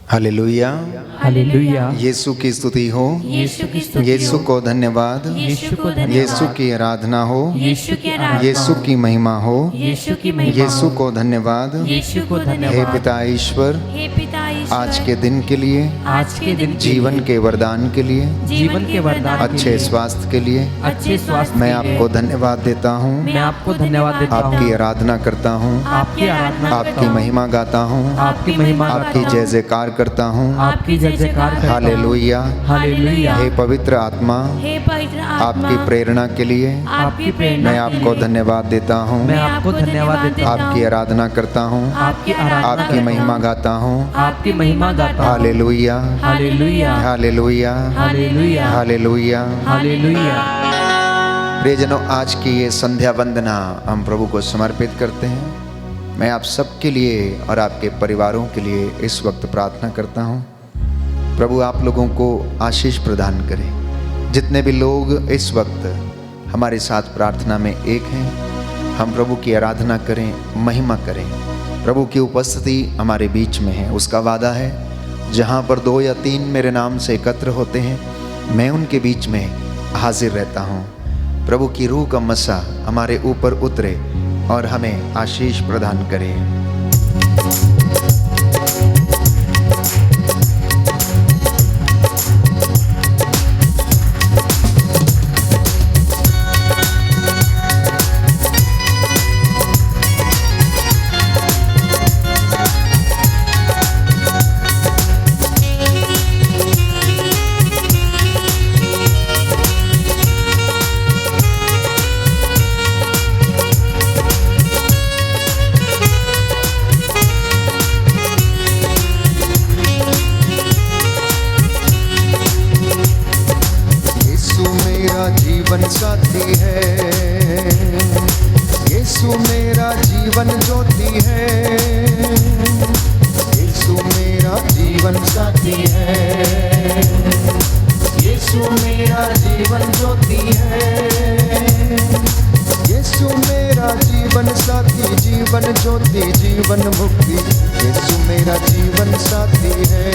Hallelujah, hallelujah. Yeshu की स्तुति हो, यीशु की स्तुति यीशु हो, को धन्यवाद, यीशु को धन्यवाद, यीशु की आराधना हो, यीशु की आराधना यीशु हो, की महिमा हो, यीशु की महिमा यीशु हो, को धन्यवाद। यीशु को हे धन्यवाद। पिता ईश्वर, हे पिता ईश्वर, आज के दिन के लिए, आज के दिन जीवन के वरदान के लिए, जीवन के वरदान के अच्छे लिए, स्वास्थ्य के लिए अच्छे स्वास्थ्य मैं के लिए आपको धन्यवाद देता हूँ, मैं आपको धन्यवाद देता हूँ, आपकी आराधना करता हूँ, आपकी आराधना करता आपकी हूँ, महिमा गाता हूँ, आपकी महिमा आपकी करता जय हूँ, जयकार करता हूँ। आपकी जय जयकार करता हूँ। Hallelujah, hallelujah. हे पवित्र आत्मा, हे पवित्र आत्मा, आपकी प्रेरणा के लिए आपकी प्रेरणा मैं आपको धन्यवाद देता हूँ, मैं आपको धन्यवाद देता हूँ, आपकी आराधना करता हूँ, आपकी आराधना आपकी करता महिमा हूँ, गाता हूँ। आपकी महिमा गाता हूँ। Hallelujah, hallelujah, hallelujah, hallelujah, hallelujah. Hallelujah. प्रियजनों, आज की ये संध्या वंदना हम प्रभु को समर्पित करते हैं। मैं आप सबके लिए और आपके परिवारों के लिए इस वक्त प्रार्थना करता हूँ। प्रभु आप लोगों को आशीष प्रदान करे। जितने भी लोग इस वक्त हमारे साथ प्रार्थना में एक हैं, हम प्रभु की आराधना करें, महिमा करें। प्रभु की उपस्थिति हमारे बीच में है। उसका वादा है, जहाँ पर 2 या 3 मेरे नाम से एकत्र होते हैं, मैं उनके बीच में हाजिर रहता हूँ। प्रभु की रूह का मसा हमारे ऊपर उतरे और हमें आशीष प्रदान करे। जीवन साथी है, यीशु मेरा जीवन ज्योति है, यीशु मेरा जीवन साथी है, यीशु मेरा जीवन ज्योति है, यीशु मेरा जीवन साथी, जीवन ज्योति, जीवन मुक्ति, यीशु मेरा जीवन साथी है।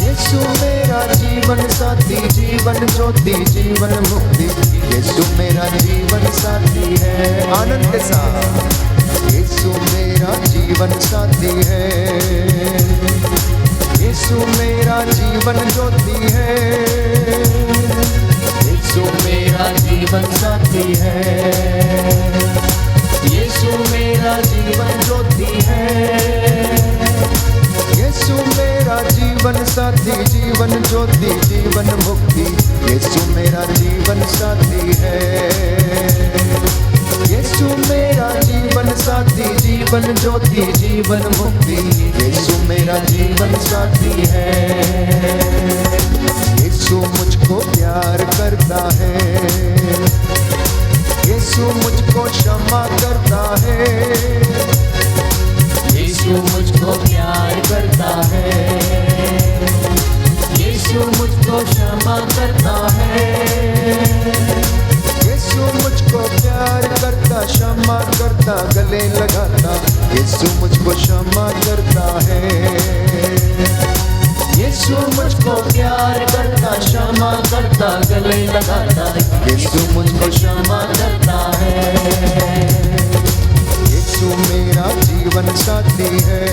यीशु मेरा जीवन साथी, जीवन ज्योति, जीवन मुक्ति, यीशु मेरा जीवन साथी है। आनंद के साथ, यीशु मेरा जीवन साथी है, यीशु मेरा जीवन ज्योति है, यीशु मेरा जीवन साथी है, यीशु मेरा जीवन ज्योति है, यीशु मेरा जीवन साथी, जीवन ज्योति, जीवन मुक्ति, यीशु मेरा जीवन साथी है। यीशु मेरा जीवन साथी, जीवन ज्योति, जीवन मुक्ति, यीशु मेरा जीवन साथी है। यीशु मुझको प्यार करता है, यीशु मुझको क्षमा करता है, यीशु मुझको प्यार करता है, यीशु मुझको क्षमा करता है, यीशु मुझको प्यार करता, क्षमा करता, गले लगाता, यीशु मुझको क्षमा करता है। यीशु मुझको प्यार करता, क्षमा करता, गले लगाता, यीशु मुझको क्षमा करता है। यीशु मेरा जीवन साथी है,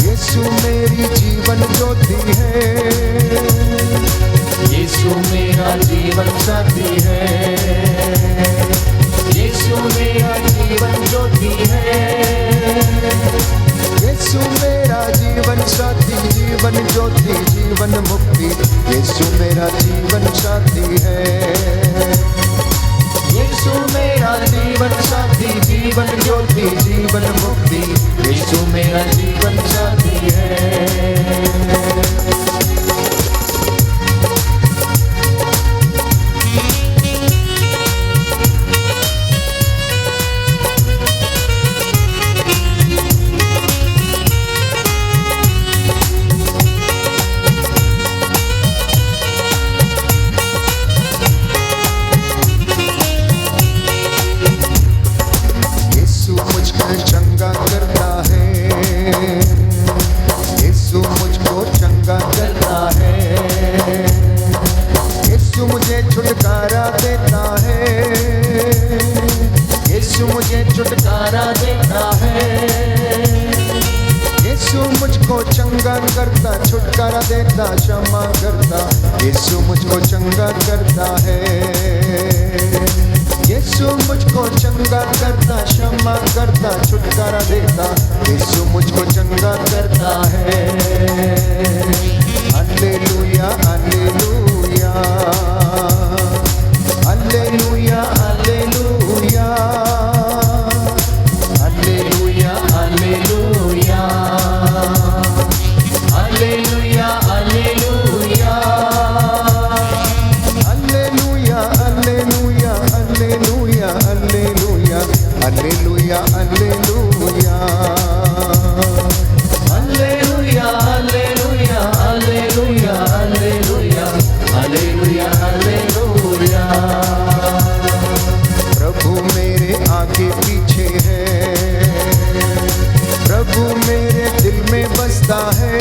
यीशु मेरी जीवन ज्योति है, यीशु मेरा जीवन साथी है, यीशु मेरा जीवन ज्योति है, यीशु मेरा जीवन साथी, जीवन ज्योति, जीवन मुक्ति, यीशु मेरा जीवन साथी है। यीशु मेरा जीवन साथी, जीवन ज्योति, जीवन मुक्ति, यीशु मेरा जीवन साथी है। चंगा करता है, छुटकारा देता, क्षमा करता, यीशु मुझको चंगा करता है। यीशु मुझको चंगा करता, क्षमा करता, छुटकारा देता, यीशु मुझको चंगा करता है। Hallelujah hallelujah hallelujah hallelujah hallelujah hallelujah hallelujah hallelujah hallelujah hallelujah hallelujah hallelujah hallelujah hallelujah hallelujah hallelujah hallelujah hallelujah hallelujah. प्रभु मेरे आगे पीछे है, प्रभु मेरे दिल में बसता है,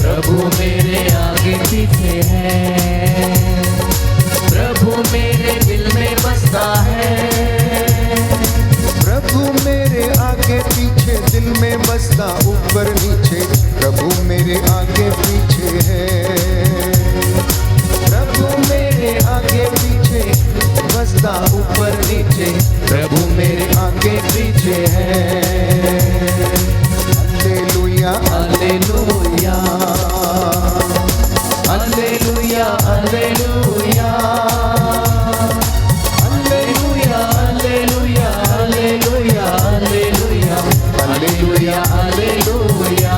प्रभु मेरे आगे पीछे है, प्रभु मेरे दिल में बसता है, प्रभु मेरे आगे पीछे दिल में बसता, ऊपर नीचे प्रभु मेरे आगे पीछे है, प्रभु मेरे आगे पीछे बसता, ऊपर नीचे प्रभु मेरे आगे पीछे है। Hallelujah hallelujah hallelujah hallelujah hallelujah hallelujah hallelujah hallelujah hallelujah hallelujah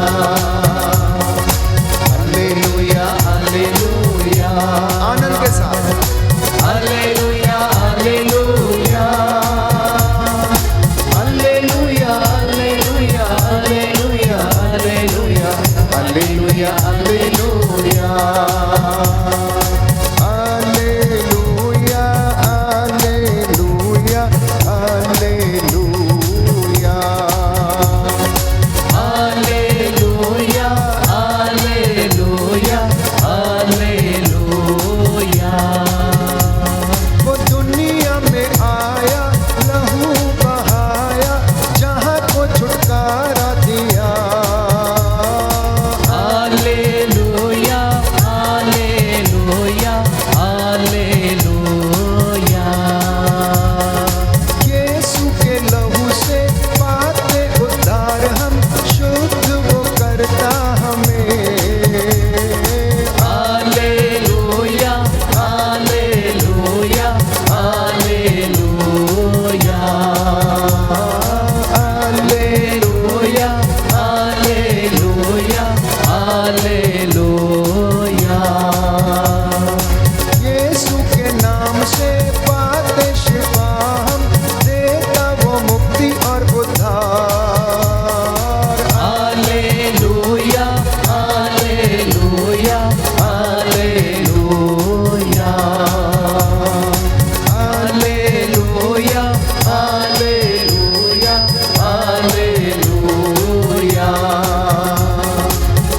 hallelujah hallelujah. आनंद के साथ hallelujah hallelujah hallelujah hallelujah hallelujah hallelujah hallelujah hallelujah hallelujah hallelujah hallelujah hallelujah hallelujah hallelujah. वो दुनिया में आया, लहू बहाया, जहाँ को छुटकारा दिया। Hallelujah hallelujah hallelujah. यीशु के लहू से पाते उद्धार, हम शुद्ध वो करता हमें। Hallelujah hallelujah hallelujah hallelujah hallelujah hallelujah. Yeshu के नाम से पाते शिफा, हम देता वो मुक्ति और उद्धार। Hallelujah hallelujah hallelujah hallelujah hallelujah hallelujah.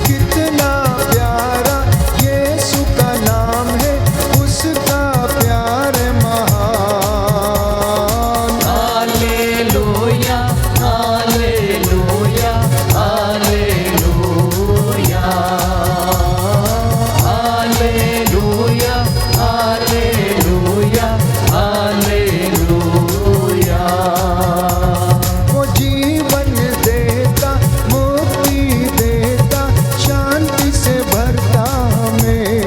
कितना प्यारा यीशु का नाम है, उसका प्यार महान। Hallelujah hallelujah hallelujah hallelujah hallelujah hallelujah. वो जीवन देता, मुक्ति देता, शांति से भरता हमें।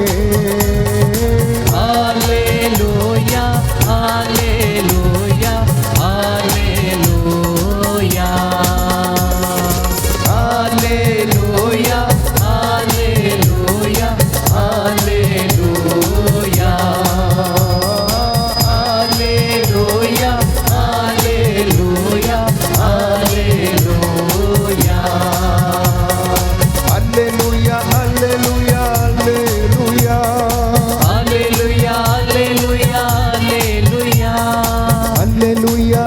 Hallelujah hallelujah hallelujah hallelujah hallelujah hallelujah hallelujah hallelujah hallelujah. Hallelujah hallelujah hallelujah hallelujah hallelujah hallelujah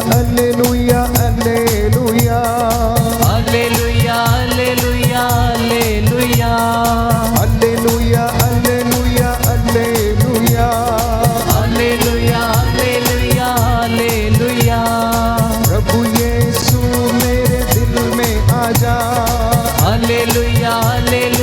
hallelujah hallelujah hallelujah hallelujah hallelujah hallelujah hallelujah hallelujah hallelujah hallelujah hallelujah hallelujah. प्रभु यीशु मेरे दिल में आ जा। हालेलुया हालेलुया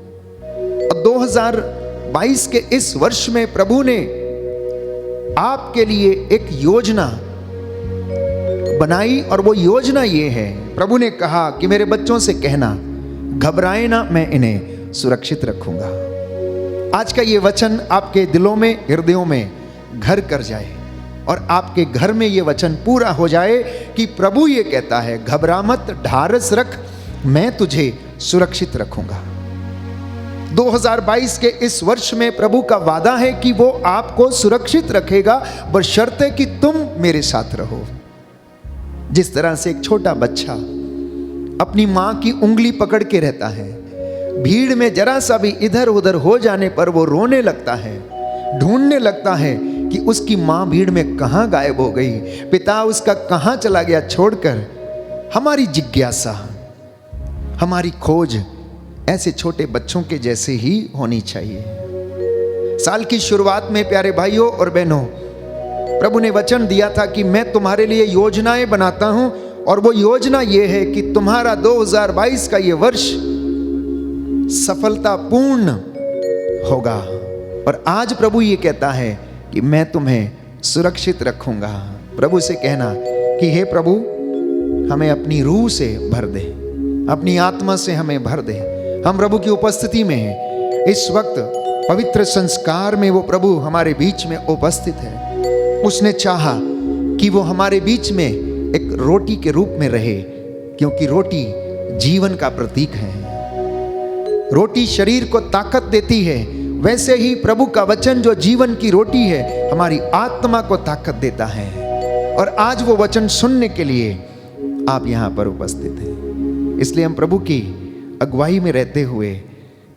और 2022 के इस वर्ष में प्रभु ने आपके लिए एक योजना बनाई और वो योजना ये है, प्रभु ने कहा कि मेरे बच्चों से कहना, घबराए ना, मैं इन्हें सुरक्षित रखूंगा। आज का ये वचन आपके दिलों में, हृदयों में घर कर जाए और आपके घर में ये वचन पूरा हो जाए कि प्रभु ये कहता है, घबरा मत, ढारस रख, मैं तुझे सुरक्षित रखूंगा। 2022 के इस वर्ष में प्रभु का वादा है कि वो आपको सुरक्षित रखेगा, बशर्ते कि तुम मेरे साथ रहो। जिस तरह से एक छोटा बच्चा अपनी मां की उंगली पकड़ के रहता है, भीड़ में जरा सा भी इधर उधर हो जाने पर वो रोने लगता है, ढूंढने लगता है कि उसकी मां भीड़ में कहां गायब हो गई, पिता उसका कहां चला गया छोड़कर। हमारी जिज्ञासा, हमारी खोज ऐसे छोटे बच्चों के जैसे ही होनी चाहिए। साल की शुरुआत में प्यारे भाइयों और बहनों, प्रभु ने वचन दिया था कि मैं तुम्हारे लिए योजनाएं बनाता हूं और वो योजना ये है कि तुम्हारा 2022 का ये वर्ष सफलतापूर्ण होगा। और आज प्रभु ये कहता है कि मैं तुम्हें सुरक्षित रखूंगा। प्रभु से कहना कि हे प्रभु, हमें अपनी रूह से भर दे, अपनी आत्मा से हमें भर दे। हम प्रभु की उपस्थिति में हैं। इस वक्त पवित्र संस्कार में वो प्रभु हमारे बीच में उपस्थित है। उसने चाहा कि वो हमारे बीच में एक रोटी के रूप में रहे, क्योंकि रोटी जीवन का प्रतीक है। रोटी शरीर को ताकत देती है, वैसे ही प्रभु का वचन जो जीवन की रोटी है, हमारी आत्मा को ताकत देता है। और आज वो वचन सुनने के लिए आप यहाँ पर उपस्थित हैं। इसलिए हम प्रभु की अगुवाई में रहते हुए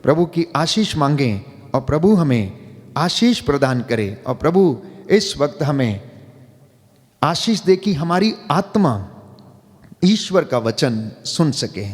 प्रभु की आशीष मांगें और प्रभु हमें आशीष प्रदान करे। और प्रभु इस वक्त हमें आशीष दे कि हमारी आत्मा ईश्वर का वचन सुन सके।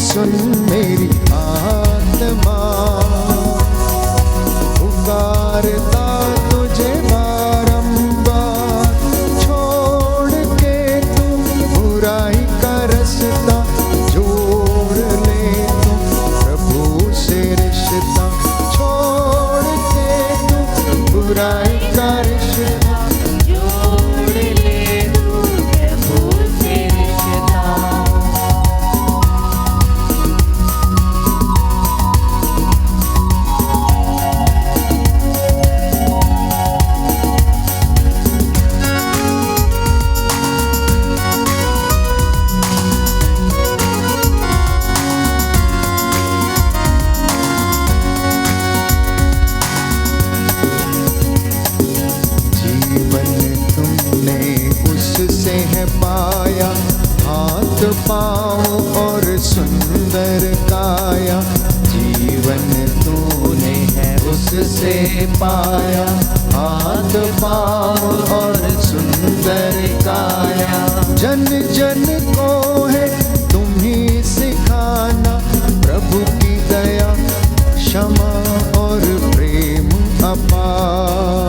सुन मेरी आत्मा, पुकारता तुझे बारंबार, छोड़ के तू बुराई का रास्ता जोड़ ले तू प्रभु से रिश्ता, छोड़ के तू बुराई का रिश्ता जोड़ ले तू प्रभु से रिश्ता। पाया हाथ पाँव और सुंदर काया, जीवन तूने है उससे पाया, हाथ पाँव और सुंदर काया। जन जन को है तुम ही सिखाना, प्रभु की दया क्षमा और प्रेम अपार।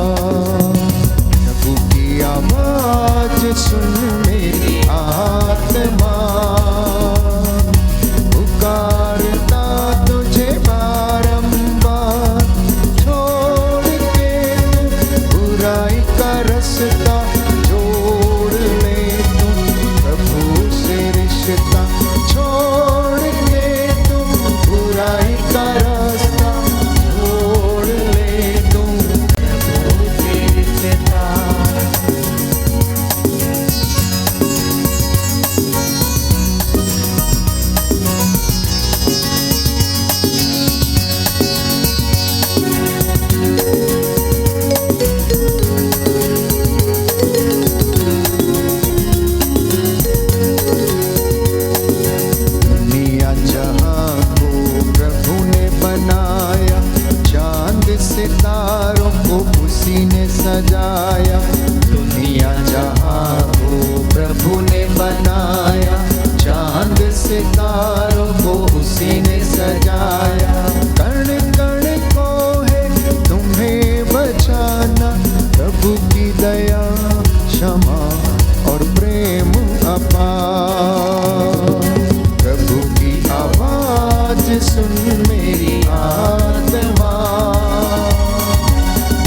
सितारों को उसी ने सजाया, कण कण को है तुम्हें बचाना, प्रभु की दया क्षमा और प्रेम अपार। प्रभु की आवाज सुन मेरी आत्मा,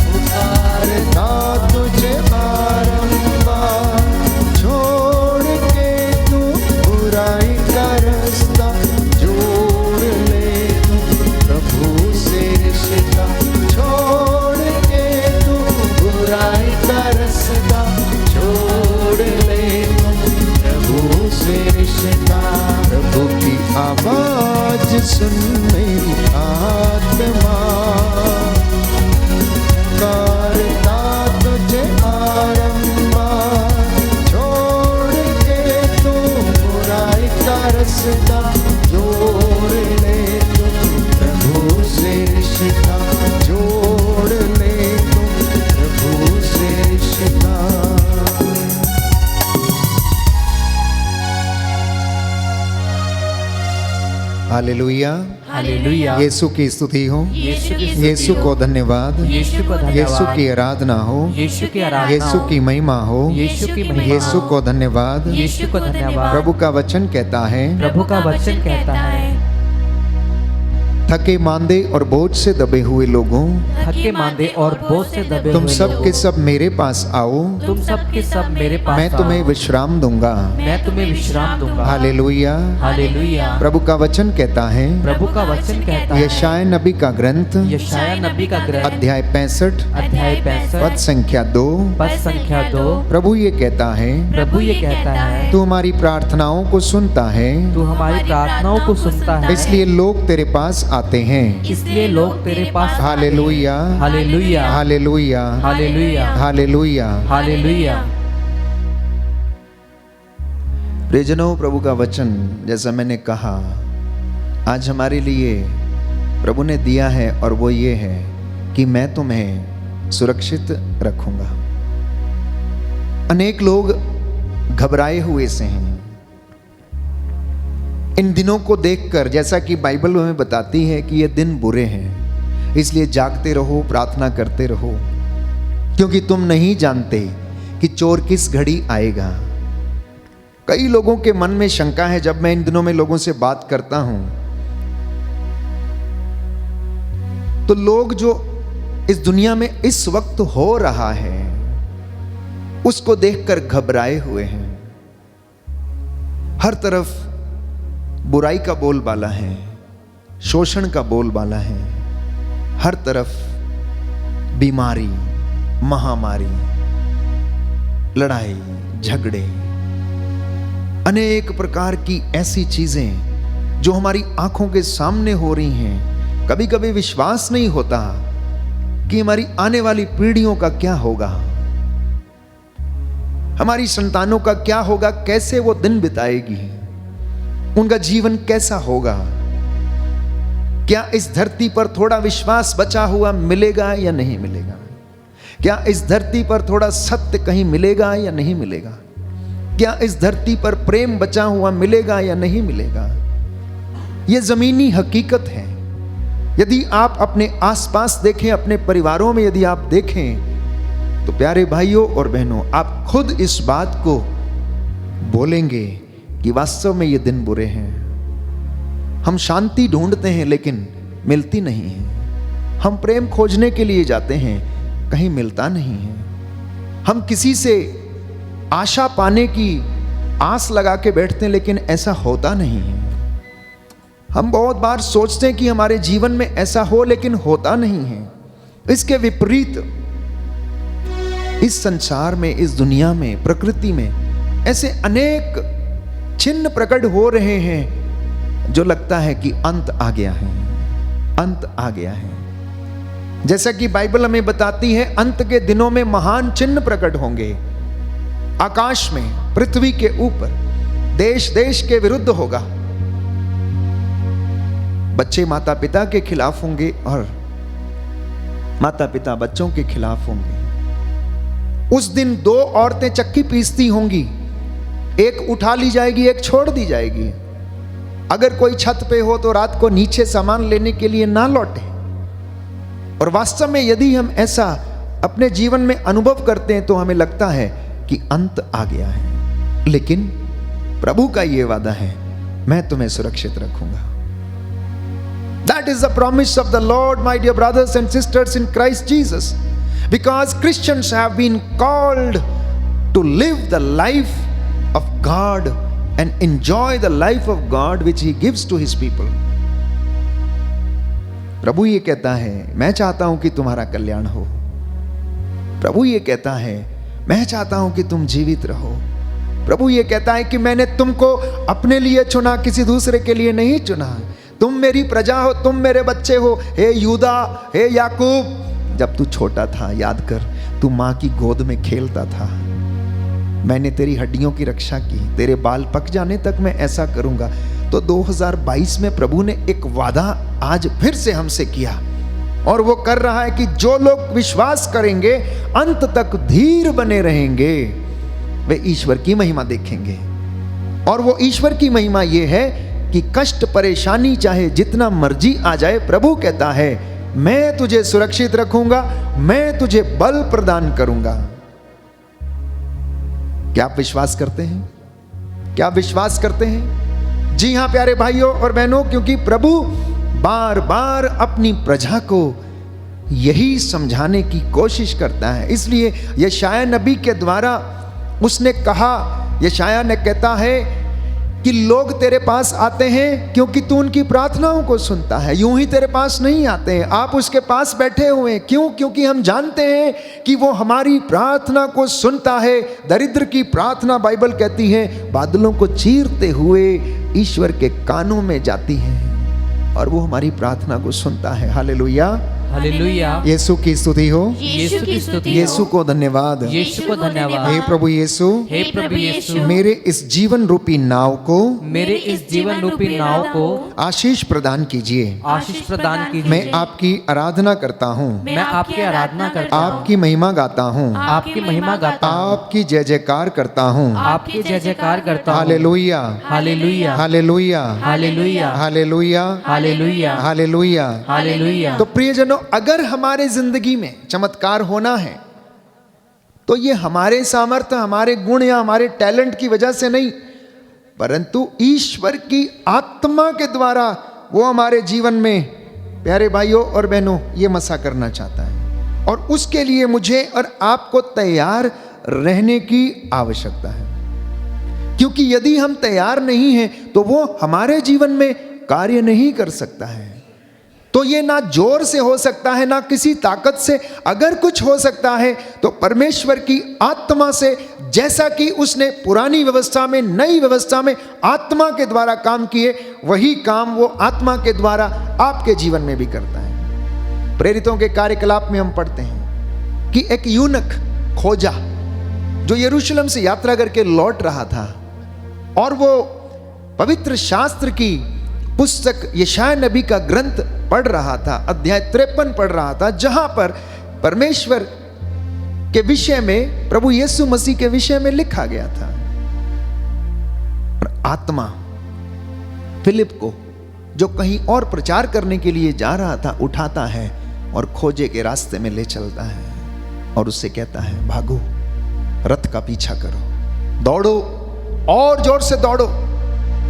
पुकारता तुझे बारंबार, छोड़ के तू बुराई का रास्ता, जोड़ ले तू प्रभु से रिश्ता, छोड़ के तू बुराई का रास्ता, छोड़ ले तू प्रभु से रिश्ता। प्रभु की आवाज सुन मेरी आत्मा, करता तुझे बारंबार, छोड़ के तू बुराई का रास्ता, जोड़ ले तू प्रभु से रिश्ता, जोड़ ले तू प्रभु से रिश्ता। Hallelujah, hallelujah. यीशु की स्तुति हो, यीशु की स्तुति यीशु हो। को धन्यवाद, यीशु को धन्यवाद। यीशु की आराधना हो, यीशु की आराधना यीशु हो। की महिमा हो, यीशु की महिमा यीशु हो। को धन्यवाद। यीशु को धन्यवाद। प्रभु का वचन कहता है, प्रभु का वचन कहता है, थके मांदे और बोझ से दबे हुए लोगों, थके मांदे और बोझ से दबे तुम हुए सब लोगों, के सब मेरे पास आओ, तुम सब के सब मेरे पास मैं तुम्हें आओ। विश्राम दूंगा। मैं तुम्हें विश्राम दूंगा। हालेलुया। हालेलुया। प्रभु का वचन कहता है, प्रभु का वचन कहता है, यशाया नबी का ग्रंथ यशाया नबी का ग्रंथ अध्याय 65 अध्याय 65 पद संख्या 2, पद संख्या 2, प्रभु ये कहता है, प्रभु ये कहता है, तू हमारी प्रार्थनाओं को सुनता है, तू हमारी प्रार्थनाओं को सुनता है, इसलिए लोग तेरे पास आते हैं। इसलिए लोग तेरे पास। Hallelujah, hallelujah. Hallelujah, hallelujah. Hallelujah. Hallelujah. प्रियजनों, प्रभु का वचन जैसा मैंने कहा आज हमारे लिए प्रभु ने दिया है, और वो ये है कि मैं तुम्हें सुरक्षित रखूंगा। अनेक लोग घबराए हुए से हैं इन दिनों को देखकर, जैसा कि बाइबल हमें बताती है कि ये दिन बुरे हैं, इसलिए जागते रहो, प्रार्थना करते रहो, क्योंकि तुम नहीं जानते कि चोर किस घड़ी आएगा। कई लोगों के मन में शंका है, जब मैं इन दिनों में लोगों से बात करता हूं तो लोग जो इस दुनिया में इस वक्त हो रहा है उसको देखकर घबराए हुए हैं। हर तरफ बुराई का बोलबाला है, शोषण का बोलबाला है, हर तरफ बीमारी, महामारी, लड़ाई झगड़े, अनेक प्रकार की ऐसी चीजें जो हमारी आंखों के सामने हो रही हैं। कभी कभी विश्वास नहीं होता कि हमारी आने वाली पीढ़ियों का क्या होगा, हमारी संतानों का क्या होगा, कैसे वो दिन बिताएगी, उनका जीवन कैसा होगा, क्या इस धरती पर थोड़ा विश्वास बचा हुआ मिलेगा या नहीं मिलेगा, क्या इस धरती पर थोड़ा सत्य कहीं मिलेगा या नहीं मिलेगा, क्या इस धरती पर प्रेम बचा हुआ मिलेगा या नहीं मिलेगा। यह जमीनी हकीकत है। यदि आप अपने आसपास देखें, अपने परिवारों में यदि आप देखें, तो प्यारे भाइयों और बहनों, आप खुद इस बात को बोलेंगे कि वास्तव में ये दिन बुरे हैं। हम शांति ढूंढते हैं लेकिन मिलती नहीं है। हम प्रेम खोजने के लिए जाते हैं, कहीं मिलता नहीं है। हम किसी से आशा पाने की आस लगा के बैठते हैं लेकिन ऐसा होता नहीं है। हम बहुत बार सोचते हैं कि हमारे जीवन में ऐसा हो, लेकिन होता नहीं है। इसके विपरीत इस संसार में, इस दुनिया में, प्रकृति में ऐसे अनेक चिन्ह प्रकट हो रहे हैं जो लगता है कि अंत आ गया है, अंत आ गया है। जैसा कि बाइबल हमें बताती है, अंत के दिनों में महान चिन्ह प्रकट होंगे। आकाश में, पृथ्वी के ऊपर, देश देश के विरुद्ध होगा। बच्चे माता पिता के खिलाफ होंगे और माता पिता बच्चों के खिलाफ होंगे। उस दिन दो औरतें चक्की पीसती होंगी, एक उठा ली जाएगी, एक छोड़ दी जाएगी। अगर कोई छत पे हो तो रात को नीचे सामान लेने के लिए ना लौटे। और वास्तव में यदि हम ऐसा अपने जीवन में अनुभव करते हैं तो हमें लगता है कि अंत आ गया है, लेकिन प्रभु का यह वादा है, मैं तुम्हें सुरक्षित रखूंगा। That is the promise of the Lord, my dear brothers and sisters in Christ Jesus. Because Christians have been called to live the life of God and enjoy the life of God which He gives to His people. प्रभु ये कहता है, मैं चाहता हूं कि तुम्हारा कल्याण हो। प्रभु ये कहता है, मैं चाहता हूं कि तुम जीवित रहो। प्रभु ये कहता है कि मैंने तुमको अपने लिए चुना, किसी दूसरे के लिए नहीं चुना। तुम मेरी प्रजा हो, तुम मेरे बच्चे हो। हे यूदा, हे याकूब, जब तू छोटा था याद कर, तू माँ की गोद में खेलता था। मैंने तेरी हड्डियों की रक्षा की, तेरे बाल पक जाने तक मैं ऐसा करूंगा। तो 2022 में प्रभु ने एक वादा आज फिर से हमसे किया, और वो कर रहा है कि जो लोग विश्वास करेंगे, अंत तक धीर बने रहेंगे, वे ईश्वर की महिमा देखेंगे। और वो ईश्वर की महिमा ये है कि कष्ट परेशानी चाहे जितना मर्जी आ जाए, प्रभु कहता है मैं तुझे सुरक्षित रखूंगा, मैं तुझे बल प्रदान करूंगा। क्या आप विश्वास करते हैं? क्या आप विश्वास करते हैं? जी हां प्यारे भाइयों और बहनों, क्योंकि प्रभु बार बार अपनी प्रजा को यही समझाने की कोशिश करता है। इसलिए यशायाह नबी के द्वारा उसने कहा, यशायाह ने कहता है कि लोग तेरे पास आते हैं क्योंकि तू उनकी प्रार्थनाओं को सुनता है। यूं ही तेरे पास नहीं आते हैं, आप उसके पास बैठे हुए हैं। क्यों? क्योंकि हम जानते हैं कि वो हमारी प्रार्थना को सुनता है। दरिद्र की प्रार्थना, बाइबल कहती है, बादलों को चीरते हुए ईश्वर के कानों में जाती है और वो हमारी प्रार्थना को सुनता है। Hallelujah, hallelujah. यीशु की स्तुति हो, यीशु की स्तुति हो। यीशु को धन्यवाद, यीशु को धन्यवाद। हे प्रभु यीशु, हे प्रभु यीशु, मेरे इस जीवन रूपी नाव को, मेरे इस जीवन रूपी नाव को आशीष प्रदान कीजिए। आशीष प्रदान कीजिए। मैं आपकी आराधना करता हूँ, मैं आपकी आराधना करता हूँ, आपकी महिमा गाता हूँ, आपकी महिमा गाता हूँ, आपकी जय जयकार करता हूँ। आपकी जय जयकार करता हूँ। Hallelujah, hallelujah, hallelujah, hallelujah, hallelujah, hallelujah, hallelujah. Hallelujah. तो प्रियजनों, अगर हमारे जिंदगी में चमत्कार होना है तो ये हमारे सामर्थ्य, हमारे गुण या हमारे टैलेंट की वजह से नहीं, परंतु ईश्वर की आत्मा के द्वारा वो हमारे जीवन में, प्यारे भाइयों और बहनों, ये मसा करना चाहता है। और उसके लिए मुझे और आपको तैयार रहने की आवश्यकता है, क्योंकि यदि हम तैयार नहीं हैं तो वो हमारे जीवन में कार्य नहीं कर सकता है। तो ये ना जोर से हो सकता है, ना किसी ताकत से। अगर कुछ हो सकता है तो परमेश्वर की आत्मा से, जैसा कि उसने पुरानी व्यवस्था में, नई व्यवस्था में आत्मा के द्वारा काम किए, वही काम वो आत्मा के द्वारा आपके जीवन में भी करता है। प्रेरितों के कार्यकलाप में हम पढ़ते हैं कि एक यूनक खोजा जो यरूशलेम से यात्रा करके लौट रहा था, और वो पवित्र शास्त्र की पुस्तक यशायाह नबी का ग्रंथ पढ़ रहा था, अध्याय 53 पढ़ रहा था, जहां पर परमेश्वर के विषय में, प्रभु यीशु मसीह के विषय में लिखा गया था। और आत्मा फिलिप को, जो कहीं और प्रचार करने के लिए जा रहा था, उठाता है और खोजे के रास्ते में ले चलता है और उससे कहता है, भागो, रथ का पीछा करो, दौड़ो, और जोर से दौड़ो।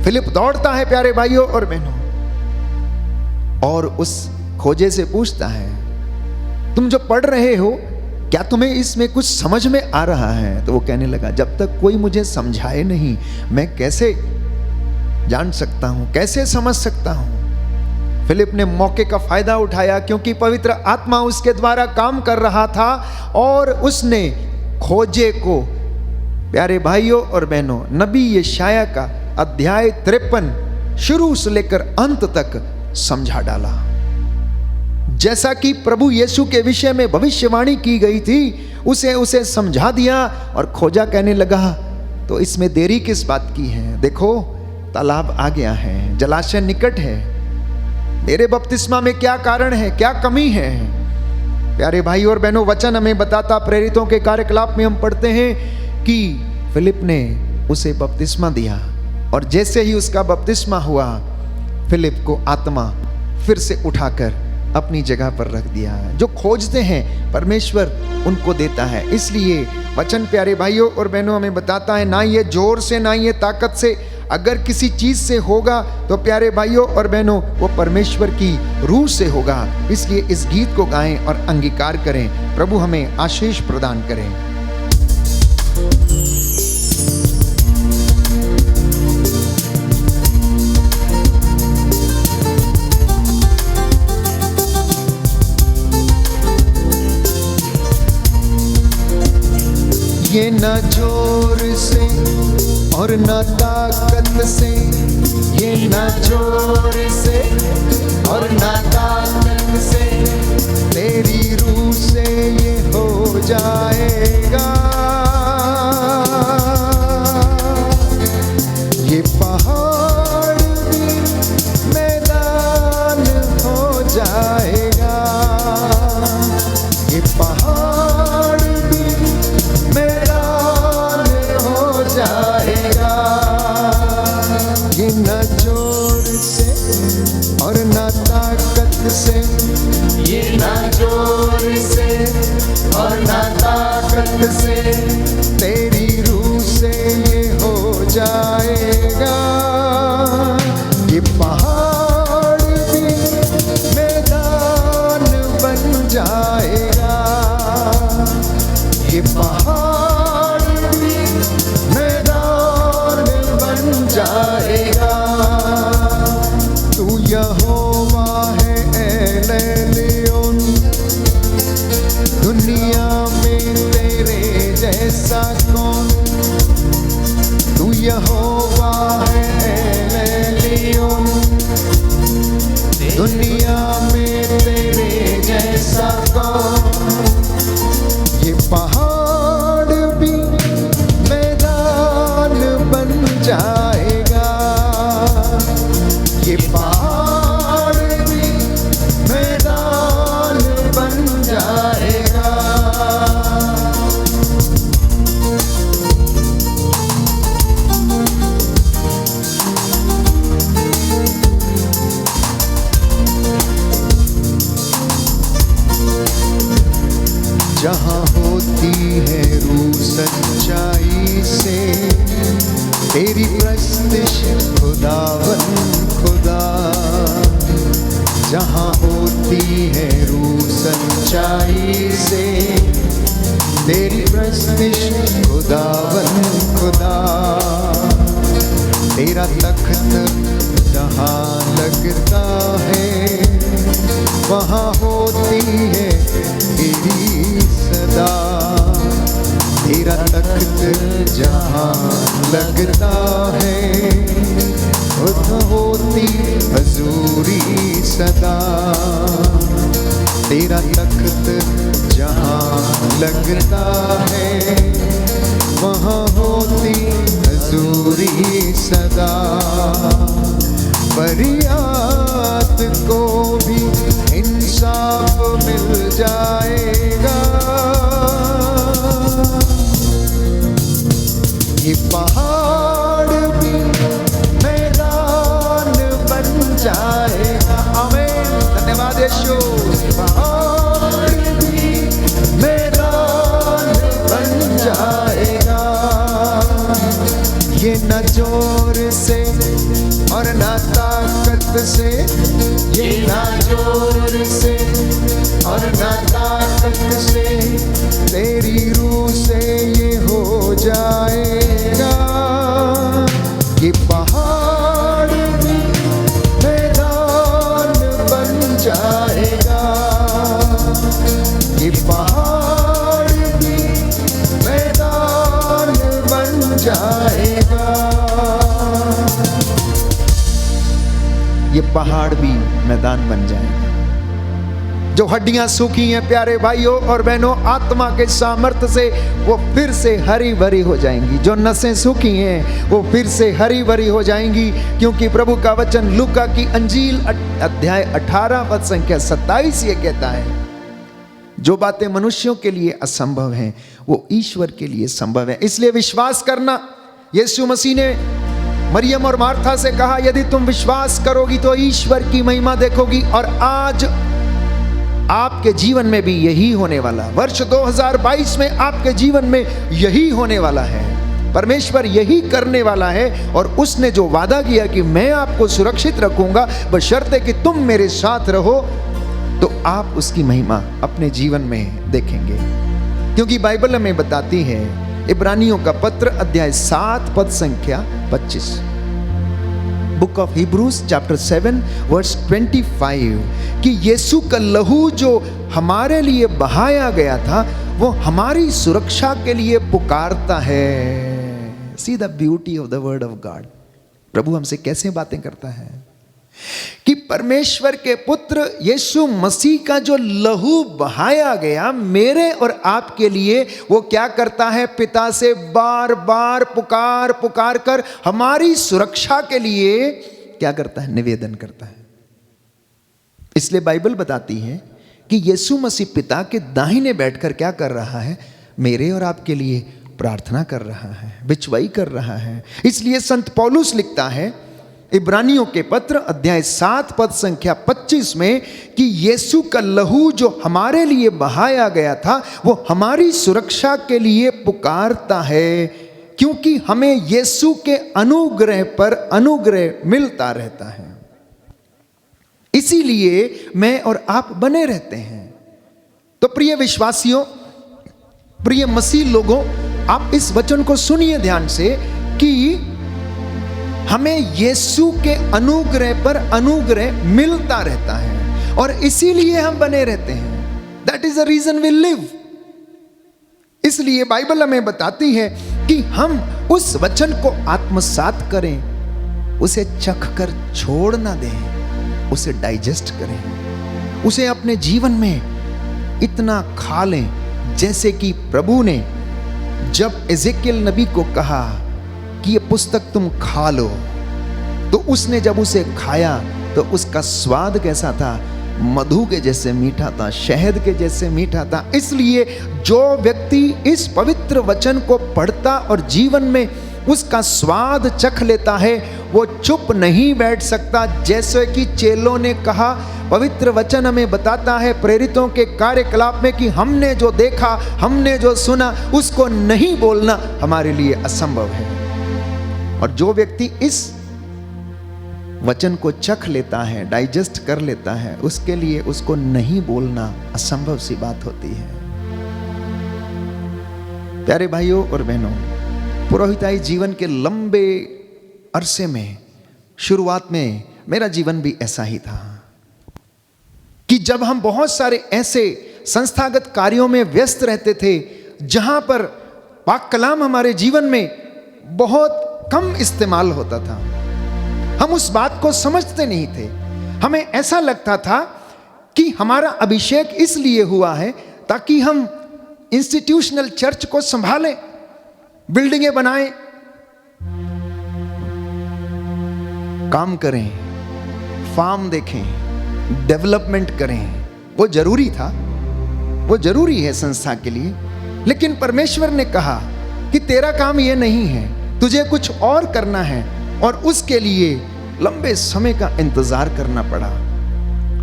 फिलिप दौड़ता है प्यारे भाइयों और बहनों, और उस खोजे से पूछता है, तुम जो पढ़ रहे हो, क्या तुम्हें इसमें कुछ समझ में आ रहा है? तो वो कहने लगा, जब तक कोई मुझे समझाए नहीं, मैं कैसे जान सकता हूं, कैसे समझ सकता हूं? फिलिप ने मौके का फायदा उठाया, क्योंकि पवित्र आत्मा उसके द्वारा काम कर रहा था, और उसने खोजे को, प्यारे भाइयों और बहनों, नबी यशायाह का अध्याय 53 शुरू से लेकर अंत तक समझा डाला। जैसा कि प्रभु यीशु के विषय में भविष्यवाणी की गई थी, उसे समझा दिया। और खोजा कहने लगा, तो इसमें देरी किस बात की है? देखो, तालाब आ गया है, जलाशय निकट है, मेरे बपतिस्मा में क्या कारण है, क्या कमी है? प्यारे भाई और बहनों, वचन हमें बताता, प्रेरितों के कार्यकलाप में हम पढ़ते हैं कि फिलिप ने उसे बपतिस्मा दिया, और जैसे ही उसका बपतिस्मा हुआ, फिलिप को आत्मा फिर से उठाकर अपनी जगह पर रख दिया। जो खोजते हैं परमेश्वर उनको देता है। इसलिए वचन प्यारे भाइयों और बहनों हमें बताता है, ना ये जोर से ना ये ताकत से, अगर किसी चीज से होगा तो प्यारे भाइयों और बहनों वो परमेश्वर की रूह से होगा। इसलिए इस गीत को गाएं और अंगीकार करें। प्रभु हमें आशीष प्रदान करें। ये न जोर से और न ताकत से, ये न जोर से और न ताकत से, तेरी रूह से ये हो जाएगा। ये पहाड़ भी मैदान हो जाएगा। ये पहाड़ भी मैदान हो जाएगा। ये न जोर से और न ताकत से, ये न जोर से और न ताकत से, तेरी रूह से ये हो जाएगा। ये पहाड़ भी मैदान बन जाएगा। ये पहाड़ भी मैदान बन जाएगा। तू यहोवा है एलेलियोन, दुनिया में तेरे जैसा कौन। तू यहोवा है एलेलियोन, दुनिया में तेरे जैसा कौन। ये पहाड़ भी मैदान बन जाएगा। ये पहाड़ भी मैदान बन जाएगा। जहाँ होती है रूह सच्चाई से, तेरी प्रस्तिश खुदावन खुदा। जहाँ होती है रूह सच्चाई से, तेरी प्रस्तिश खुदावन खुदा। तेरा तख्त जहाँ लगता है, वहाँ होती है तेरी सदा। तेरा तख्त जहाँ लगता है, उधर होती हजूरी सदा। तेरा तख्त जहाँ लगता है, वहाँ होती हजूरी सदा। फरियाद को भी इंसाफ मिल जाएगा। ये पहाड़ भी मैदान बन जाएगा। आमीन, धन्यवाद यीशु। पहाड़ भी मैदान बन जाएगा। ये न जोर से और न ताकत से, ये न जोर से और न ताकत से, तेरी रूह से ये हो जाएगा। ये पहाड़ भी मैदान बन जाएगा। ये पहाड़ भी मैदान बन जाएगा। ये पहाड़ भी मैदान बन जाएगा। जो हड्डियां सूखी हैं प्यारे भाइयों और बहनों, आत्मा के सामर्थ्य से वो फिर से हरी भरी हो जाएंगी। जो नसें सूखी हैं वो फिर से हरी भरी हो जाएंगी, क्योंकि प्रभु का वचन लूका की अंजील अध्याय 18 पद संख्या 27 ये कहता है, जो बातें मनुष्यों के लिए असंभव हैं वो ईश्वर के लिए संभव है। इसलिए विश्वास करना, यीशु मसीह ने मरियम और मार्था से कहा, यदि तुम विश्वास करोगी तो ईश्वर की महिमा देखोगी। और आज आपके जीवन में भी यही होने वाला, वर्ष 2022 में आपके जीवन में यही होने वाला है। परमेश्वर यही करने वाला है और उसने जो वादा किया कि मैं आपको सुरक्षित रखूंगा बशर्ते कि तुम मेरे साथ रहो, तो आप उसकी महिमा अपने जीवन में देखेंगे। क्योंकि बाइबल हमें बताती है, इब्रानियों का पत्र अध्याय 7 पद संख्या 25, book of Hebrews chapter 7 verse 25, कि यीशु का लहू जो हमारे लिए बहाया गया था वो हमारी सुरक्षा के लिए पुकारता है। See the beauty of the word of God. प्रभु हमसे कैसे बातें करता है कि परमेश्वर के पुत्र यीशु मसीह का जो लहू बहाया गया मेरे और आपके लिए, वो क्या करता है? पिता से बार बार पुकार पुकार कर हमारी सुरक्षा के लिए क्या करता है? निवेदन करता है। इसलिए बाइबल बताती है कि यीशु मसीह पिता के दाहिने बैठकर क्या कर रहा है? मेरे और आपके लिए प्रार्थना कर रहा है, बिचवाई कर रहा है। इसलिए संत पौलुस लिखता है इब्रानियों के पत्र अध्याय 7 पद संख्या 25 में कि यीशु का लहू जो हमारे लिए बहाया गया था वो हमारी सुरक्षा के लिए पुकारता है, क्योंकि हमें यीशु के अनुग्रह पर अनुग्रह मिलता रहता है। इसीलिए मैं और आप बने रहते हैं। तो प्रिय विश्वासियों, प्रिय मसीह लोगों, आप इस वचन को सुनिए ध्यान से कि हमें यीशु के अनुग्रह पर अनुग्रह मिलता रहता है और इसीलिए हम बने रहते हैं। That is the reason we live. इसलिए बाइबल हमें बताती है कि हम उस वचन को आत्मसात करें, उसे चख कर छोड़ ना दें, उसे डाइजेस्ट करें, उसे अपने जीवन में इतना खा लें जैसे कि प्रभु ने जब एजेकियल नबी को कहा कि ये पुस्तक तुम खा लो, तो उसने जब उसे खाया तो उसका स्वाद कैसा था? मधु के जैसे मीठा था, शहद के जैसे मीठा था। इसलिए जो व्यक्ति इस पवित्र वचन को पढ़ता और जीवन में उसका स्वाद चख लेता है वो चुप नहीं बैठ सकता। जैसे कि चेलों ने कहा, पवित्र वचन हमें बताता है प्रेरितों के कार्यकलाप में कि हमने जो देखा, हमने जो सुना, उसको नहीं बोलना हमारे लिए असंभव है। और जो व्यक्ति इस वचन को चख लेता है, डाइजेस्ट कर लेता है, उसके लिए उसको नहीं बोलना असंभव सी बात होती है। प्यारे भाइयों और बहनों, पुरोहिताई जीवन के लंबे अरसे में शुरुआत में मेरा जीवन भी ऐसा ही था कि जब हम बहुत सारे ऐसे संस्थागत कार्यों में व्यस्त रहते थे जहां पर पाक कलाम हमारे जीवन में बहुत कम इस्तेमाल होता था, हम उस बात को समझते नहीं थे। हमें ऐसा लगता था कि हमारा अभिषेक इसलिए हुआ है ताकि हम इंस्टीट्यूशनल चर्च को संभालें, बिल्डिंगें बनाएं, काम करें, फार्म देखें, डेवलपमेंट करें। वो जरूरी था, वो जरूरी है संस्था के लिए। लेकिन परमेश्वर ने कहा कि तेरा काम ये नहीं है, तुझे कुछ और करना है, और उसके लिए लंबे समय का इंतजार करना पड़ा।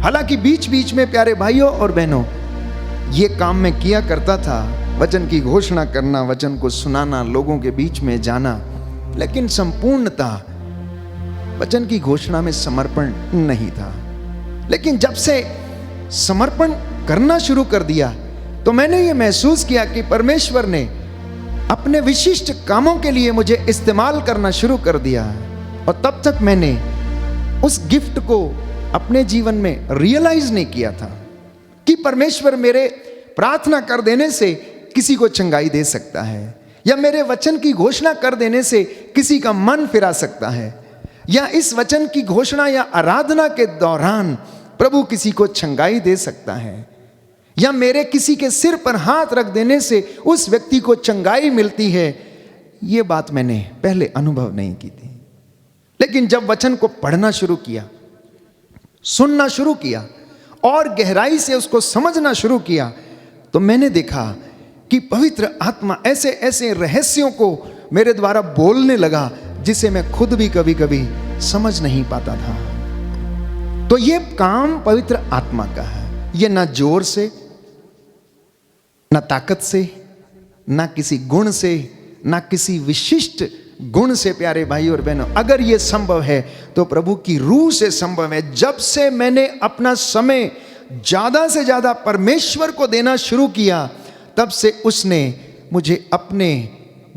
हालांकि बीच बीच में प्यारे भाइयों और बहनों ये काम मैं किया करता था, वचन की घोषणा करना, वचन को सुनाना, लोगों के बीच में जाना, लेकिन संपूर्णतः वचन की घोषणा में समर्पण नहीं था। लेकिन जब से समर्पण करना शुरू कर दिया तो मैंने ये महसूस किया कि परमेश्वर ने अपने विशिष्ट कामों के लिए मुझे इस्तेमाल करना शुरू कर दिया। और तब तक मैंने उस गिफ्ट को अपने जीवन में रियलाइज नहीं किया था कि परमेश्वर मेरे प्रार्थना कर देने से किसी को चंगाई दे सकता है, या मेरे वचन की घोषणा कर देने से किसी का मन फिरा सकता है, या इस वचन की घोषणा या आराधना के दौरान प्रभु किसी को चंगाई दे सकता है, या मेरे किसी के सिर पर हाथ रख देने से उस व्यक्ति को चंगाई मिलती है। ये बात मैंने पहले अनुभव नहीं की थी। लेकिन जब वचन को पढ़ना शुरू किया, सुनना शुरू किया और गहराई से उसको समझना शुरू किया, तो मैंने देखा कि पवित्र आत्मा ऐसे ऐसे रहस्यों को मेरे द्वारा बोलने लगा जिसे मैं खुद भी कभी कभी समझ नहीं पाता था। तो ये काम पवित्र आत्मा का है। ये ना जोर से, ना ताकत से, ना किसी गुण से, ना किसी विशिष्ट गुण से प्यारे भाई और बहनों, अगर ये संभव है तो प्रभु की रूह से संभव है। जब से मैंने अपना समय ज्यादा से ज्यादा परमेश्वर को देना शुरू किया, तब से उसने मुझे अपने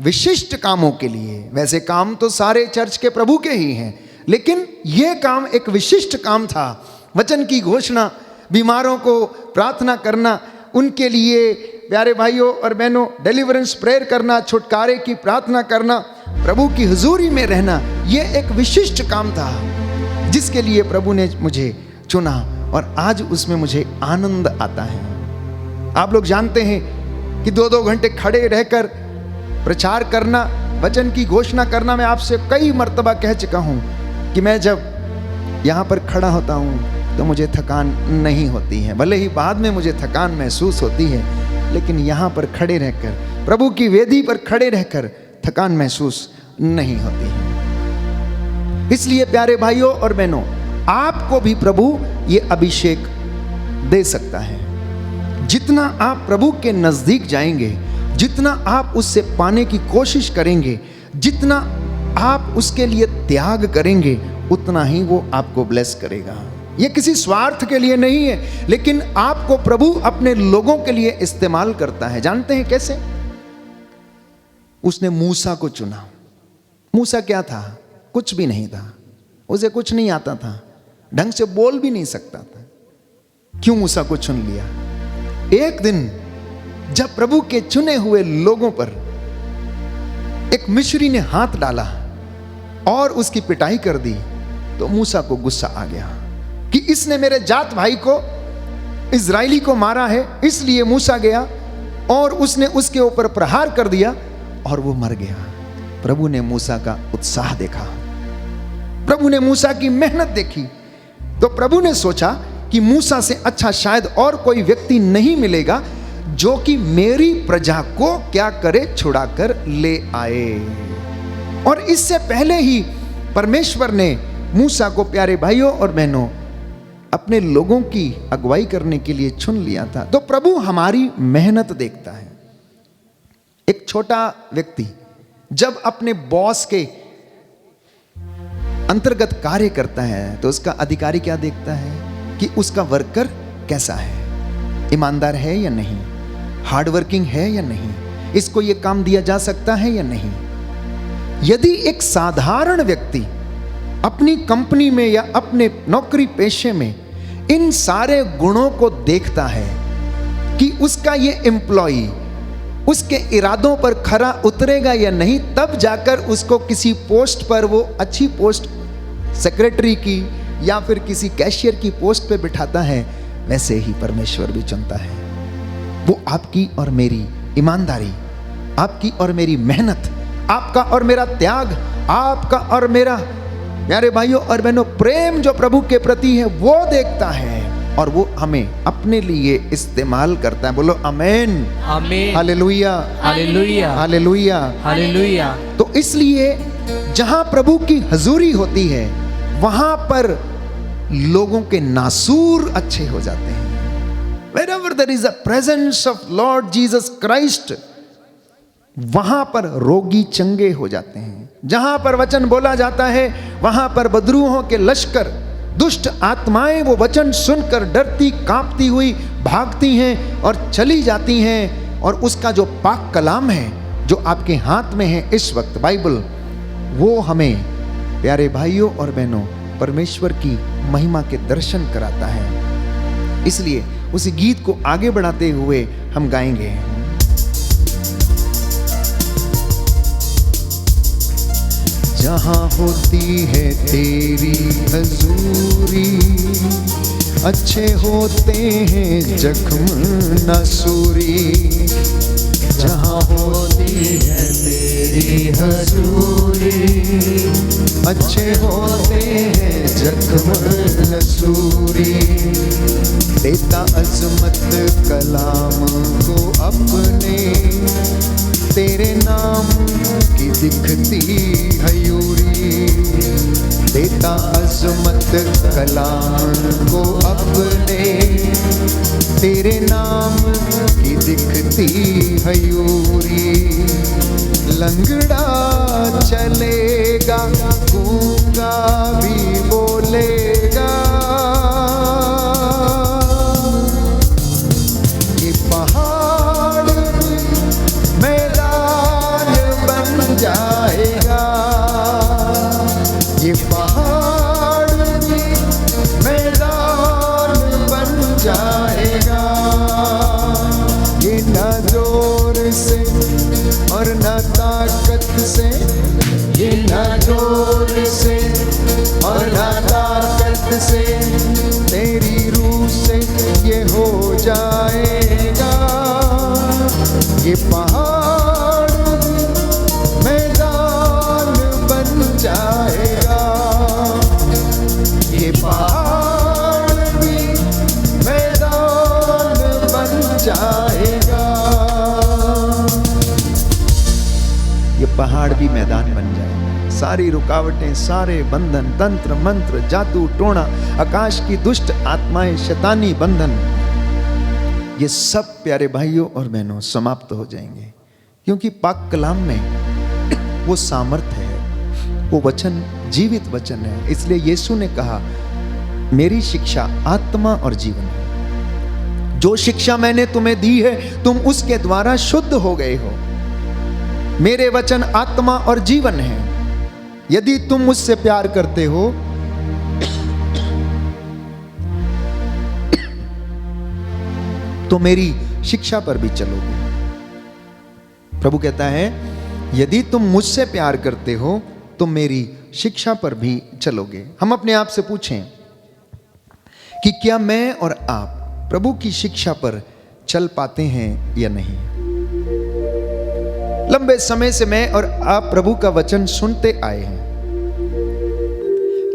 विशिष्ट कामों के लिए, वैसे काम तो सारे चर्च के प्रभु के ही हैं, लेकिन यह काम एक विशिष्ट काम था। वचन की घोषणा, बीमारों को प्रार्थना करना, उनके लिए प्यारे भाइयों और बहनों डिलीवरेंस प्रेयर करना, छुटकारे की प्रार्थना करना, प्रभु की हुजूरी में रहना, यह एक विशिष्ट काम था जिसके लिए प्रभु ने मुझे चुना और आज उसमें मुझे आनंद आता है। आप लोग जानते हैं कि 2-2 घंटे खड़े रहकर प्रचार करना, वचन की घोषणा करना, मैं आपसे कई मर्तबा कह चुका हूं कि मैं जब यहां पर खड़ा होता हूं तो मुझे थकान नहीं होती है। भले ही बाद में मुझे थकान महसूस होती है, लेकिन यहां पर खड़े रहकर, प्रभु की वेदी पर खड़े रहकर थकान महसूस नहीं होती है। इसलिए प्यारे भाइयों और बहनों, आपको भी प्रभु ये अभिषेक दे सकता है। जितना आप प्रभु के नजदीक जाएंगे, जितना आप उससे पाने की कोशिश करेंगे, जितना आप उसके लिए त्याग करेंगे, उतना ही वो आपको ब्लेस करेगा। ये किसी स्वार्थ के लिए नहीं है, लेकिन आपको प्रभु अपने लोगों के लिए इस्तेमाल करता है। जानते हैं कैसे? उसने मूसा को चुना। मूसा क्या था? कुछ भी नहीं था, उसे कुछ नहीं आता था, ढंग से बोल भी नहीं सकता था। क्यों मूसा को चुन लिया? एक दिन जब प्रभु के चुने हुए लोगों पर एक मिस्री ने हाथ डाला और उसकी पिटाई कर दी, तो मूसा को गुस्सा आ गया कि इसने मेरे जात भाई को, इजराइली को मारा है। इसलिए मूसा गया और उसने उसके ऊपर प्रहार कर दिया और वो मर गया। प्रभु ने मूसा का उत्साह देखा, प्रभु ने मूसा की मेहनत देखी, तो प्रभु ने सोचा कि मूसा से अच्छा शायद और कोई व्यक्ति नहीं मिलेगा जो कि मेरी प्रजा को क्या करे, छुड़ाकर ले आए। और इससे पहले ही परमेश्वर ने मूसा को प्यारे भाइयों और बहनों अपने लोगों की अगुवाई करने के लिए चुन लिया था। तो प्रभु हमारी मेहनत देखता है। एक छोटा व्यक्ति जब अपने बॉस के अंतर्गत कार्य करता है तो उसका अधिकारी क्या देखता है कि उसका वर्कर कैसा है, ईमानदार है या नहीं, हार्डवर्किंग है या नहीं, इसको यह काम दिया जा सकता है या नहीं। यदि एक साधारण व्यक्ति अपनी कंपनी में या अपने नौकरी पेशे में इन सारे गुणों को देखता है कि उसका ये एम्प्लॉई उसके इरादों पर खरा उतरेगा या नहीं, तब जाकर उसको किसी पोस्ट पर, वो अच्छी पोस्ट सेक्रेटरी की या फिर किसी कैशियर की पोस्ट पे बिठाता है, वैसे ही परमेश्वर भी चुनता है। वो आपकी और मेरी ईमानदारी, आपकी और मेरी मेहनत, आपका और मेरा त्याग, आपका और मेरा प्यारे भाइयों और बहनों प्रेम जो प्रभु के प्रति है वो देखता है और वो हमें अपने लिए इस्तेमाल करता है। बोलो आमीन, आमीन, हालेलुया, हालेलुया, हालेलुया, हालेलुया। तो इसलिए जहां प्रभु की हजूरी होती है वहां पर लोगों के नासूर अच्छे हो जाते हैं। Wherever there is a presence of Lord Jesus Christ, वहां पर रोगी चंगे हो जाते हैं। जहां पर वचन बोला जाता है वहां पर बदरूहों के लश्कर, दुष्ट आत्माएं वो वचन सुनकर डरती कांपती हुई भागती हैं और चली जाती हैं। और उसका जो पाक कलाम है जो आपके हाथ में है इस वक्त, बाइबल, वो हमें प्यारे भाइयों और बहनों परमेश्वर की महिमा के दर्शन कराता है। इसलिए उस गीत को आगे बढ़ाते हुए हम गाएंगे। जहाँ होती है तेरी हजूरी, अच्छे होते हैं जख्म नसूरी। जहाँ होती है तेरी हजूरी, अच्छे होते हैं जख्म नसूरी। देता अजमत कलाम को अपने, तेरे नाम की दिखती हयूरी। कलाम को अपने, तेरे नाम की दिखती हयूरी। लंगड़ा चलेगा, गूंगा भी बोलेगा, ये पहाड़ मैदान बन जाएगा, ये पहाड़ मैदान बन जाएगा। ये ना जोर से और ना ताकत से, ये ना जोर से और ना ताकत से, तेरी रूह से ये हो जाएगा। ये पहाड़ मैदान बन जाएगा, ये पहाड़ भी मैदान बन जाएगा। ये पहाड़ भी मैदान बन जाएगा। सारी रुकावटें, सारे बंधन, तंत्र मंत्र, जादू टोना, आकाश की दुष्ट आत्माएं, शैतानी बंधन, ये सब प्यारे भाइयों और बहनों समाप्त हो जाएंगे, क्योंकि पाक कलाम में वो सामर्थ्य है, वो वचन जीवित वचन है। इसलिए यीशु ने कहा, मेरी शिक्षा आत्मा और जीवन है। जो शिक्षा मैंने तुम्हें दी है, तुम उसके द्वारा शुद्ध हो गए हो। मेरे वचन आत्मा और जीवन है। यदि तुम मुझसे प्यार करते हो तो मेरी शिक्षा पर भी चलोगे। प्रभु कहता है, यदि तुम मुझसे प्यार करते हो तो मेरी शिक्षा पर भी चलोगे। हम अपने आप से पूछें कि क्या मैं और आप प्रभु की शिक्षा पर चल पाते हैं या नहीं। लंबे समय से मैं और आप प्रभु का वचन सुनते आए हैं।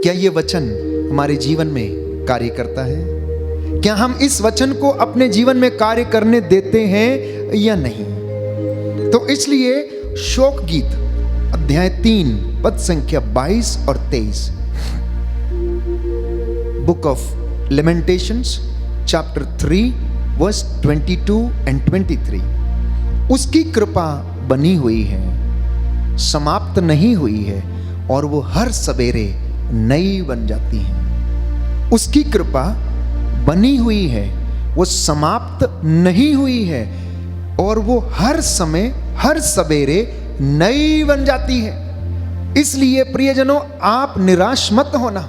क्या ये वचन हमारे जीवन में कार्य करता है? क्या हम इस वचन को अपने जीवन में कार्य करने देते हैं या नहीं? तो इसलिए शोक गीत अध्याय 3 पद संख्या 22 और 23, book of lamentations chapter 3 verse 22 and 23, उसकी कृपा बनी हुई है, समाप्त नहीं हुई है, और वो हर सवेरे नई बन जाती है। उसकी कृपा बनी हुई है, वो समाप्त नहीं हुई है, और वो हर समय हर सवेरे नई बन जाती है। इसलिए प्रियजनों, आप निराश मत होना।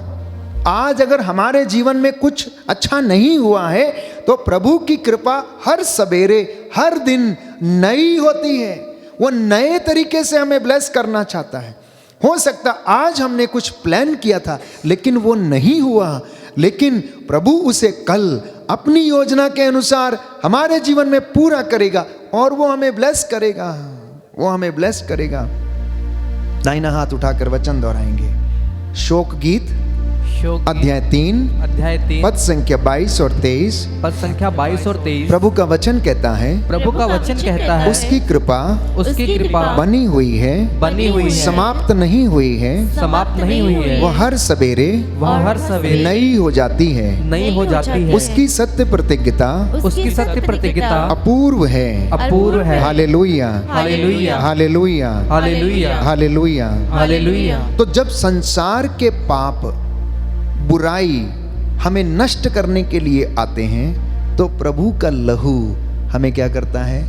आज अगर हमारे जीवन में कुछ अच्छा नहीं हुआ है तो प्रभु की कृपा हर सवेरे हर दिन नई होती है। वो नए तरीके से हमें ब्लेस करना चाहता है। हो सकता आज हमने कुछ प्लान किया था लेकिन वो नहीं हुआ, लेकिन प्रभु उसे कल अपनी योजना के अनुसार हमारे जीवन में पूरा करेगा और वो हमें ब्लेस करेगा। वो हमें ब्लेस करेगा। दाहिना हाथ उठाकर वचन दोहराएंगे। शोक गीत अध्याय 3 पद संख्या 22 और 23, पद संख्या 22 और 23, प्रभु का वचन कहता है, प्रभु का वचन कहता है, उसकी कृपा बनी हुई है, समाप्त नहीं हुई है, समाप्त नहीं हुई है, वह हर सवेरे नई हो जाती है, उसकी सत्य प्रतिज्ञता अपूर्व है, hallelujah, hallelujah, hallelujah, hallelujah, hallelujah, hallelujah. तो जब संसार के पाप बुराई हमें नष्ट करने के लिए आते हैं तो प्रभु का लहू हमें क्या करता है?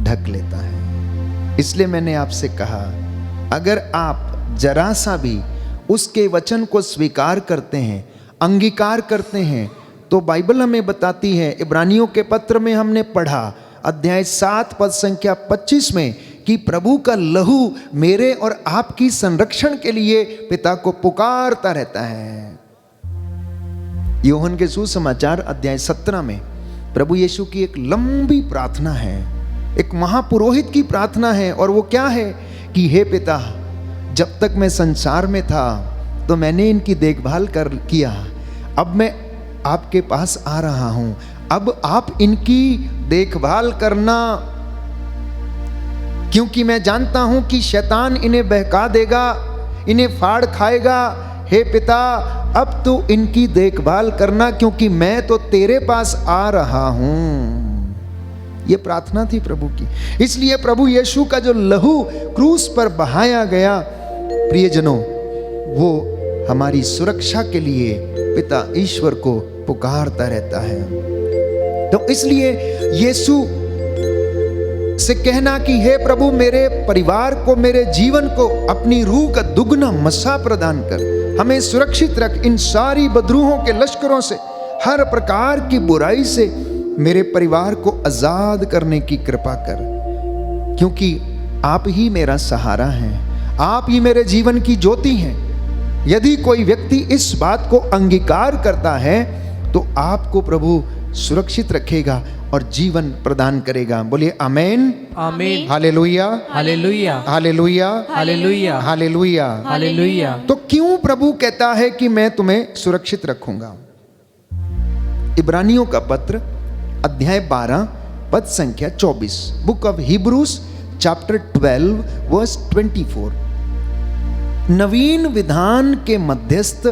ढक लेता है। इसलिए मैंने आपसे कहा, अगर आप जरा सा भी उसके वचन को स्वीकार करते हैं, अंगीकार करते हैं, तो बाइबल हमें बताती है, इब्रानियों के पत्र में हमने पढ़ा अध्याय 7 पद संख्या 25 में, कि प्रभु का लहू मेरे और आपकी संरक्षण के लिए पिता को पुकारता रहता है। यूहन्ना के सुसमाचार अध्याय 17 में प्रभु यीशु की एक लंबी प्रार्थना है, एक महापुरोहित की प्रार्थना है, और वो क्या है कि हे पिता, जब तक मैं संसार में था तो मैंने इनकी देखभाल किया, अब मैं आपके पास आ रहा हूं, अब आप इनकी देखभाल करना, क्योंकि मैं जानता हूं कि शैतान इन्हें बहका देगा, इन्हें फाड़ खाएगा, हे पिता अब तू इनकी देखभाल करना, क्योंकि मैं तो तेरे पास आ रहा हूं। ये प्रार्थना थी प्रभु की। इसलिए प्रभु यीशु का जो लहू क्रूस पर बहाया गया प्रियजनों, वो हमारी सुरक्षा के लिए पिता ईश्वर को पुकारता रहता है। तो इसलिए यीशु से कहना कि हे प्रभु मेरे परिवार को, मेरे जीवन को अपनी रूह का दुगना मसा प्रदान कर, हमें सुरक्षित रख इन सारी बदरूहों के लश्करों से, हर प्रकार की बुराई से मेरे परिवार को आजाद करने की कृपा कर, क्योंकि आप ही मेरा सहारा हैं, आप ही मेरे जीवन की ज्योति हैं। यदि कोई व्यक्ति इस बात को अंगीकार करता है तो आपको प्रभु सुरक्षित रखेगा और जीवन प्रदान करेगा। बोलिए आमेन, आमीन, hallelujah, hallelujah, hallelujah, hallelujah, hallelujah. Hallelujah. तो क्यों प्रभु कहता है कि मैं तुम्हें सुरक्षित रखूंगा? इब्रानियों का पत्र अध्याय 12 पद संख्या 24, book of Hebrews chapter 12 verse 24। नवीन विधान के मध्यस्थ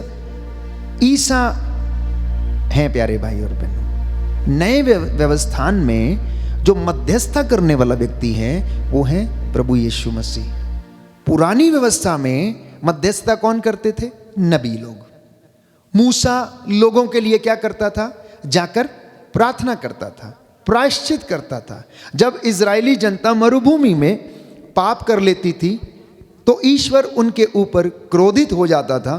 ईसा हैं प्यारे भाई और बहनों। नए व्यवस्थान में जो मध्यस्थता करने वाला व्यक्ति है वो है प्रभु यीशु मसीह। पुरानी व्यवस्था में मध्यस्थता कौन करते थे? नबी लोग। मूसा लोगों के लिए क्या करता था? जाकर प्रार्थना करता था, प्रायश्चित करता था। जब इजरायली जनता मरुभूमि में पाप कर लेती थी तो ईश्वर उनके ऊपर क्रोधित हो जाता था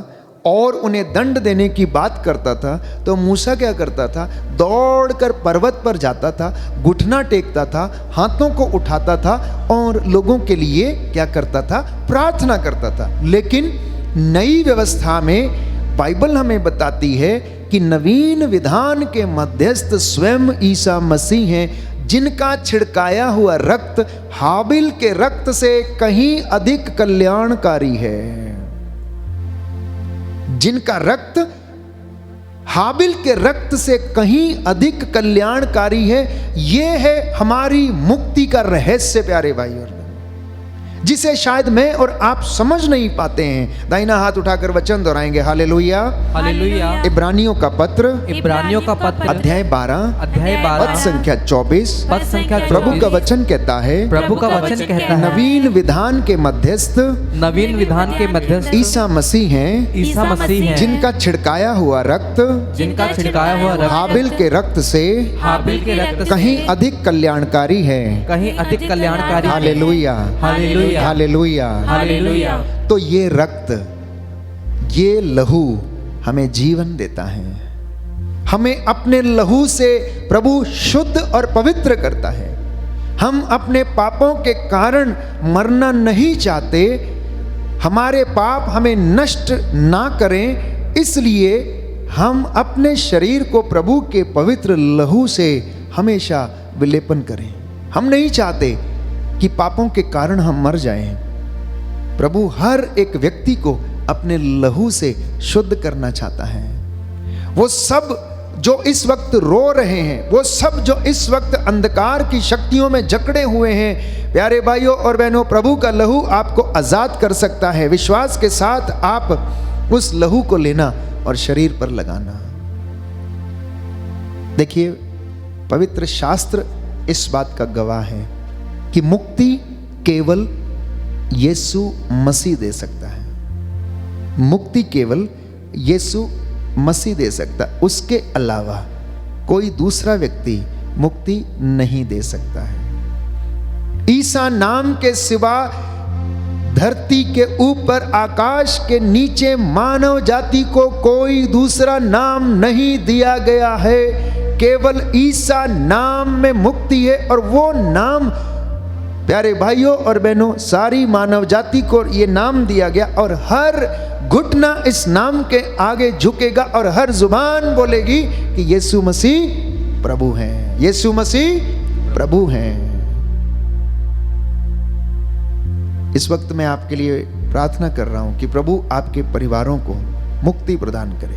और उन्हें दंड देने की बात करता था। तो मूसा क्या करता था? दौड़कर पर्वत पर जाता था, घुटना टेकता था, हाथों को उठाता था और लोगों के लिए क्या करता था? प्रार्थना करता था। लेकिन नई व्यवस्था में बाइबल हमें बताती है कि नवीन विधान के मध्यस्थ स्वयं ईसा मसीह हैं, जिनका छिड़काया हुआ रक्त हाबिल के रक्त से कहीं अधिक कल्याणकारी है। जिनका रक्त हाबिल के रक्त से कहीं अधिक कल्याणकारी है। यह है हमारी मुक्ति का रहस्य प्यारे भाई और बहनों, जिसे शायद मैं और आप समझ नहीं पाते हैं। दाहिना हाथ उठाकर वचन दोहराएंगे, हालेलुया, हालेलुया। इब्रानियों का पत्र इब्रानियों का पत्र अध्याय 12 अध्याय पद संख्या 24 पद संख्या प्रभु 24। का वचन कहता है, प्रभु का वचन कहता है, नवीन विधान के मध्यस्थ नवीन विधान के मध्यस्थ ईसा मसीह हैं, ईसा मसीह हैं, जिनका छिड़काया हुआ रक्त जिनका छिड़काया हुआ रक्त हाबिल के रक्त से हाबिल के रक्त से कहीं अधिक कल्याणकारी है। कहीं अधिक कल्याणकारी है। Hallelujah, hallelujah, hallelujah. हालेलुया। तो ये रक्त, ये लहू हमें जीवन देता है। हमें अपने लहू से प्रभु शुद्ध और पवित्र करता है। हम अपने पापों के कारण मरना नहीं चाहते, हमारे पाप हमें नष्ट ना करें, इसलिए हम अपने शरीर को प्रभु के पवित्र लहू से हमेशा विलेपन करें। हम नहीं चाहते कि पापों के कारण हम मर जाएं। प्रभु हर एक व्यक्ति को अपने लहू से शुद्ध करना चाहता है। वो सब जो इस वक्त रो रहे हैं, वो सब जो इस वक्त अंधकार की शक्तियों में जकड़े हुए हैं, प्यारे भाइयों और बहनों, प्रभु का लहू आपको आजाद कर सकता है। विश्वास के साथ आप उस लहू को लेना और शरीर पर लगाना। देखिए, पवित्र शास्त्र इस बात का गवाह है कि मुक्ति केवल यीशु मसीह दे सकता है। मुक्ति केवल यीशु मसीह दे सकता, उसके अलावा कोई दूसरा व्यक्ति मुक्ति नहीं दे सकता है। ईसा नाम के सिवा धरती के ऊपर, आकाश के नीचे मानव जाति को कोई दूसरा नाम नहीं दिया गया है। केवल ईसा नाम में मुक्ति है, और वो नाम प्यारे भाइयों और बहनों, सारी मानव जाति को ये नाम दिया गया, और हर घुटना इस नाम के आगे झुकेगा और हर जुबान बोलेगी कि यीशु मसीह प्रभु हैं, यीशु मसीह प्रभु हैं। इस वक्त मैं आपके लिए प्रार्थना कर रहा हूं कि प्रभु आपके परिवारों को मुक्ति प्रदान करे,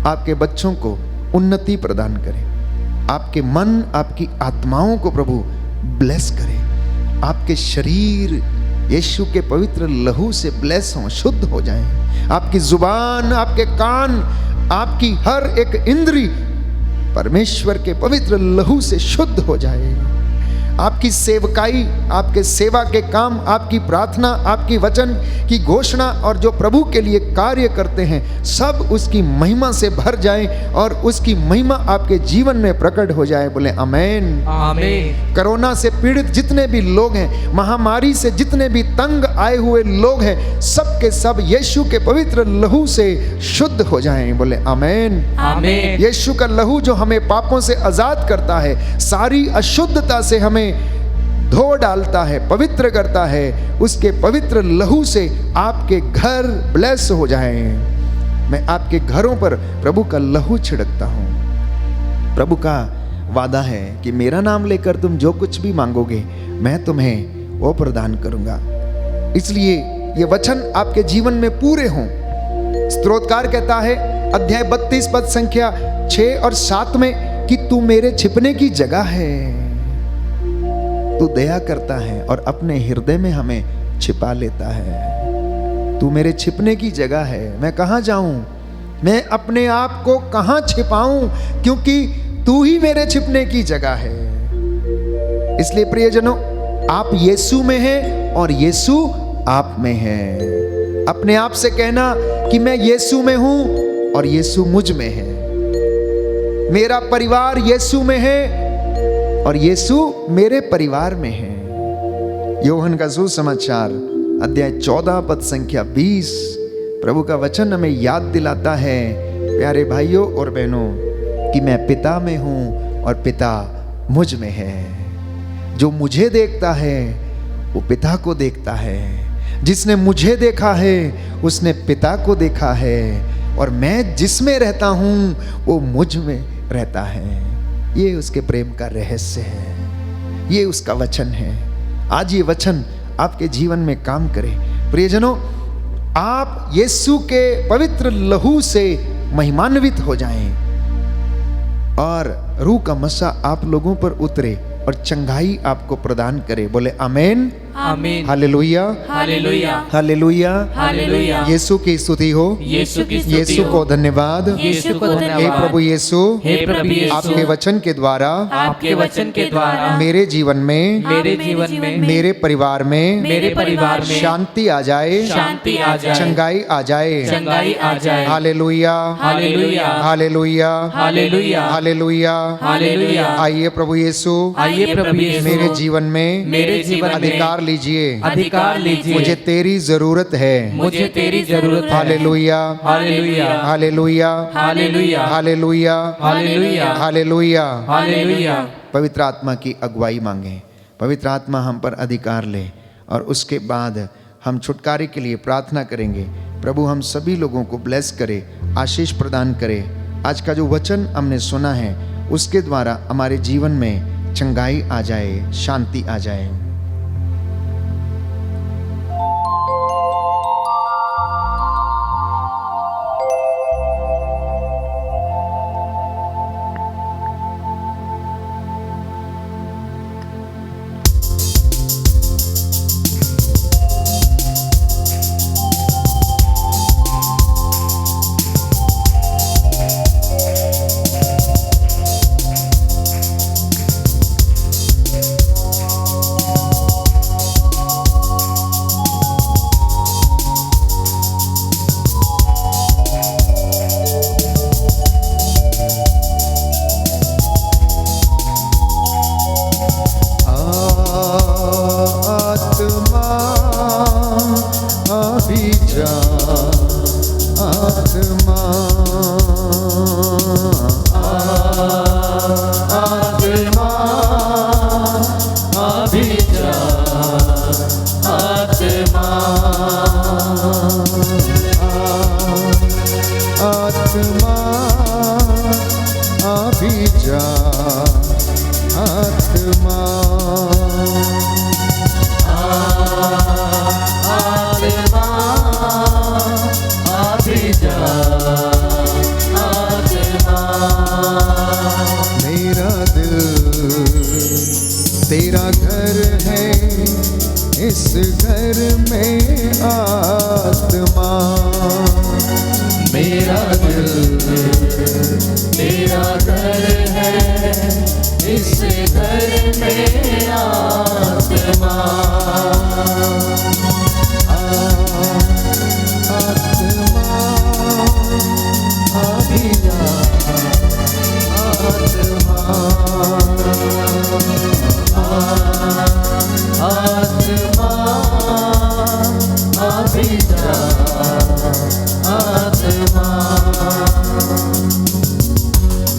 आपके बच्चों को उन्नति प्रदान करे, आपके मन, आपकी आत्माओं को प्रभु ब्लेस करे, आपके शरीर यीशु के पवित्र लहू से ब्लेस हों, शुद्ध हो जाएं। आपकी जुबान, आपके कान, आपकी हर एक इंद्री परमेश्वर के पवित्र लहू से शुद्ध हो जाए। आपकी सेवकाई, आपके सेवा के काम, आपकी प्रार्थना, आपकी वचन की घोषणा और जो प्रभु के लिए कार्य करते हैं, सब उसकी महिमा से भर जाए और उसकी महिमा आपके जीवन में प्रकट हो जाए। बोले आमेन। आमीन। कोरोना से पीड़ित जितने भी लोग हैं, महामारी से जितने भी तंग आए हुए लोग हैं, सब के सब यीशु के पवित्र लहू से शुद्ध हो जाएं। बोले आमेन। आमीन। यीशु का लहू जो हमें पापों से आजाद करता है, सारी अशुद्धता से हमें धो डालता है, पवित्र करता है, उसके पवित्र लहू से आपके घर ब्लेस हो जाएं। मैं आपके घरों पर प्रभु का लहू छिड़कता हूं। प्रभु का वादा है कि मेरा नाम लेकर तुम जो कुछ भी मांगोगे मैं तुम्हें वो प्रदान करूंगा। इसलिए ये वचन आपके जीवन में पूरे हों। स्तोत्रकार कहता है अध्याय 32 पद संख्या 6 और 7 में कि तू मेरे छिपने की जगह है, तू दया करता है और अपने हृदय में हमें छिपा लेता है। तू मेरे छिपने की जगह है। मैं कहाँ जाऊं, मैं अपने आप को कहाँ छिपाऊं, क्योंकि तू ही मेरे छिपने की जगह है। इसलिए प्रियजनों, आप यीशु में हैं और यीशु आप में है। अपने आप से कहना कि मैं यीशु में हूं और यीशु मुझ में है। मेरा परिवार यीशु में है और यीशु मेरे परिवार में है। यूहन्ना का सुसमाचार अध्याय 14 पद संख्या 20 प्रभु का वचन हमें याद दिलाता है, प्यारे भाइयों और बहनों, कि मैं पिता में हूं और पिता मुझ में है। जो मुझे देखता है वो पिता को देखता है। जिसने मुझे देखा है उसने पिता को देखा है, और मैं जिसमें रहता हूं वो मुझ में रहता है। ये उसके प्रेम का रहस्य है, ये उसका वचन है। आज ये वचन आपके जीवन में काम करे। प्रियजनों, आप यीशु के पवित्र लहू से महिमान्वित हो जाएं और रूह का मसा आप लोगों पर उतरे और चंगाई आपको प्रदान करे। बोले आमेन। आमीन। Hallelujah, hallelujah, hallelujah, hallelujah. Yeshu की स्तुति हो, यीशु की स्तुति यीशु हो। को धन्यवाद, यीशु को हे धन्यवाद। प्रभु यीशु, हे प्रभु यीशु, आपके वचन के द्वारा आपके वचन के द्वारा मेरे जीवन में, मेरे जीवन में, मेरे परिवार में, मेरे परिवार में शांति आ जाए, शांति आ जाए, चंगाई आ जाए, चंगाई आ जाए। Hallelujah, hallelujah, hallelujah, hallelujah, hallelujah, hallelujah. आइए प्रभु यीशु, आइए प्रभु यीशु, मेरे जीवन में मेरे जीवन में अधिकार लीजिए। अधिकार लीजिए। मुझे तेरी जरूरत है। मुझे तेरी जरूरत है। Hallelujah, hallelujah, hallelujah, hallelujah, hallelujah, hallelujah, hallelujah. Hallelujah. पवित्र आत्मा की अगुवाई मांगे, पवित्र आत्मा हम पर अधिकार ले, और उसके बाद हम छुटकारे के लिए प्रार्थना करेंगे। प्रभु हम सभी लोगों को ब्लेस करे, आशीष प्रदान करे। आज का जो वचन हमने सुना है उसके द्वारा हमारे जीवन में चंगाई आ जाए, शांति आ जाए।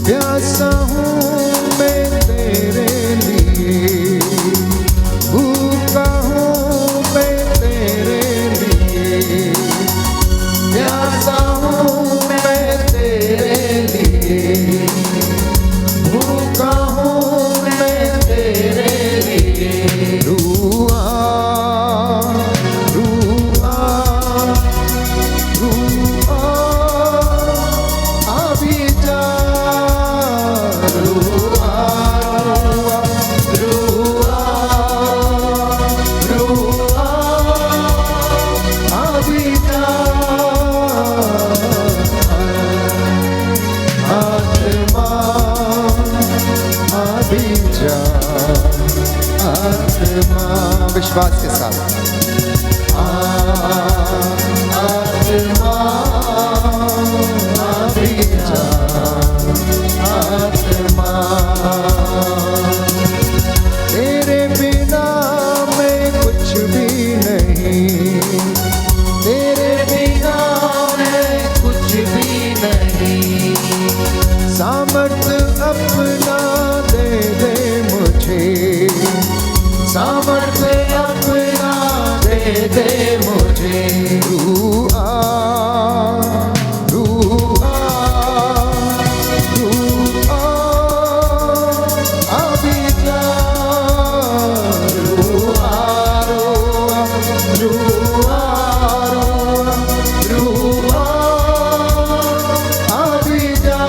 प्यासा हूँ मैं तेरे लिए, भूखा हूँ मैं तेरे लिए, प्यासा हूँ मैं तेरे लिए, भूखा हूँ मैं तेरे लिए। रूह आ, रूह आ, रूह आ, अभी जा। रूह आ, रूह आ, रूह आ, अभी जा। आत्मा अभी जा, आत्मा। विश्वास के साथ आत्मा अभी जा, आत्मा। तेरे बिना मैं कुछ भी नहीं, तेरे बिना मैं कुछ भी नहीं। सामर्थ अपना दे दे मुझे, सामर्थ अपना दे दे मुझे। रूह आ, रूह आ, रूह आ, अभी जा। रूह आ, रूह आ, रूह आ, अभी जा।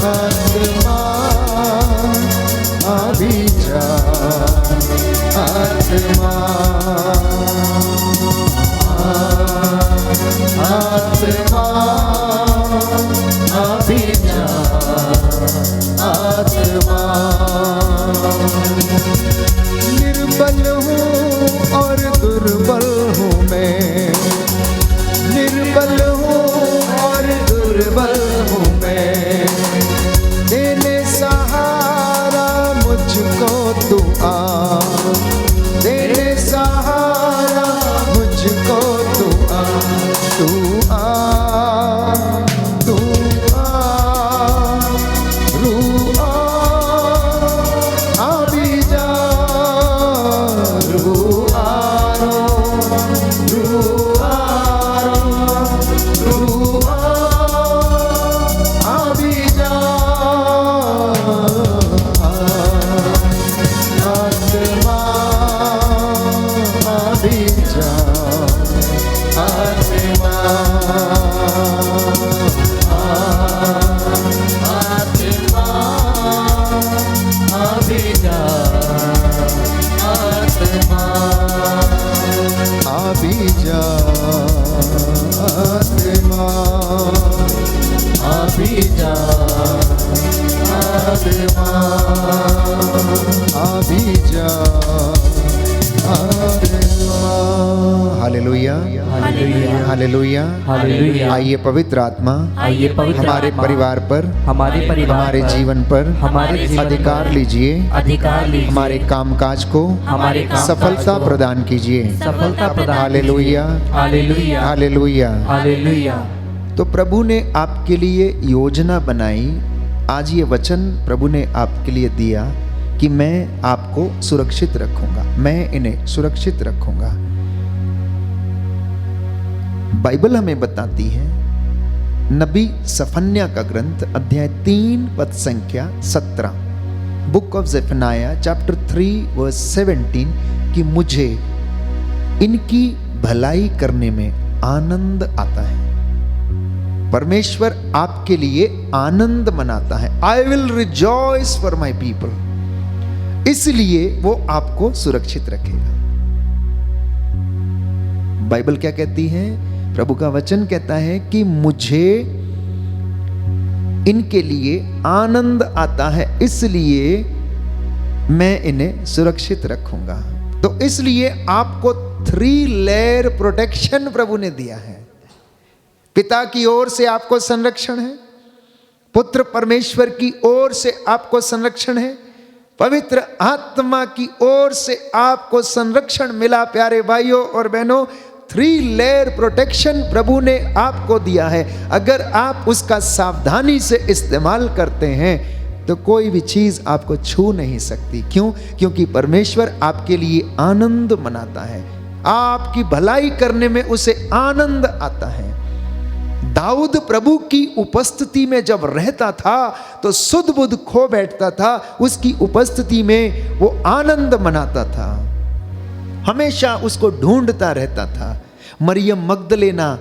आत्मा अभी जा, आत्मा। आत्मा अभी जा, आत्मा। निर्बल हूँ और दुर्बल हूँ मैं, निर्बल हूँ और दुर्बल हूँ मैं। देने सहारा मुझको तू आ, देने सहारा मुझको तू आ। तू आ, तू आ, रूह आ, अभी जा। रूह आ, रूह आ, रूह आ, अभी जा। आत्मा अभी जा, आत्मा। आत्मा अभी जा, आत्मा। अभी जा, आत्मा। अभी जा, आत्मा। अभी जा, आत्मा। Hallelujah, hallelujah, hallelujah, hallelujah. आइए पवित्र आत्मा आइए पवित्र हमारे आत्मा परिवार पर, हमारे परिवार हमारे पर, जीवन पर हमारे जीवन अधिकार पर लीजिए, अधिकार लीजिए। हमारे कामकाज को हमारे कामकाज सफलता को प्रदान कीजिए। सफलता प्रदान हालेलुया, हालेलुया, हालेलुया। हालेलुया। तो प्रभु ने आपके लिए योजना बनाई। आज ये वचन प्रभु ने आपके लिए दिया कि मैं आपको सुरक्षित रखूंगा, मैं इन्हें सुरक्षित रखूंगा। बाइबल हमें बताती है, नबी सफन्या का ग्रंथ अध्याय 3 पद संख्या 17, बुक ऑफ ज़ेफनाया चैप्टर 3 वर्स 17, कि मुझे इनकी भलाई करने में आनंद आता है। परमेश्वर आपके लिए आनंद मनाता है। I will rejoice for my people. इसलिए वो आपको सुरक्षित रखेगा। बाइबल क्या कहती है? प्रभु का वचन कहता है कि मुझे इनके लिए आनंद आता है, इसलिए मैं इन्हें सुरक्षित रखूंगा। तो इसलिए आपको 3 लेयर प्रोटेक्शन प्रभु ने दिया है। पिता की ओर से आपको संरक्षण है, पुत्र परमेश्वर की ओर से आपको संरक्षण है, पवित्र आत्मा की ओर से आपको संरक्षण मिला। प्यारे भाइयों और बहनों, 3 लेयर प्रोटेक्शन प्रभु ने आपको दिया है। अगर आप उसका सावधानी से इस्तेमाल करते हैं तो कोई भी चीज आपको छू नहीं सकती। क्यों? क्योंकि परमेश्वर आपके लिए आनंद मनाता है, आपकी भलाई करने में उसे आनंद आता है। दाऊद प्रभु की उपस्थिति में जब रहता था तो सुध बुध खो बैठता था, उसकी उपस्थिति में वो आनंद मनाता था, हमेशा उसको ढूंढता रहता था। मरियम मगदलेना,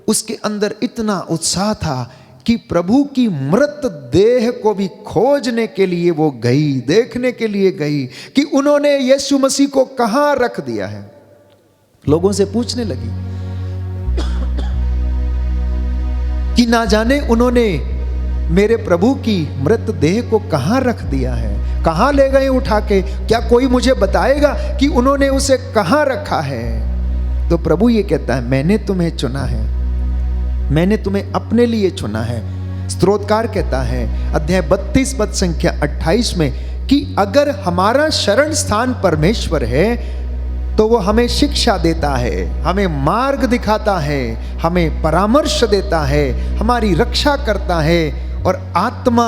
उसके अंदर इतना उत्साह था कि प्रभु की मृत देह को भी खोजने के लिए वो गई, देखने के लिए गई कि उन्होंने यीशु मसीह को कहां रख दिया है। लोगों से पूछने लगी कि ना जाने उन्होंने मेरे प्रभु की मृत देह को कहां रख दिया है, कहां ले गए उठा के, क्या कोई मुझे बताएगा कि उन्होंने उसे कहां रखा है। तो प्रभु ये कहता है, मैंने तुम्हें चुना है, मैंने तुम्हें अपने लिए चुना है। स्तोत्रकार कहता है अध्याय 32 पद संख्या 28 में कि अगर हमारा शरण स्थान परमेश्वर है तो वो हमें शिक्षा देता है, हमें मार्ग दिखाता है, हमें परामर्श देता है, हमारी रक्षा करता है और आत्मा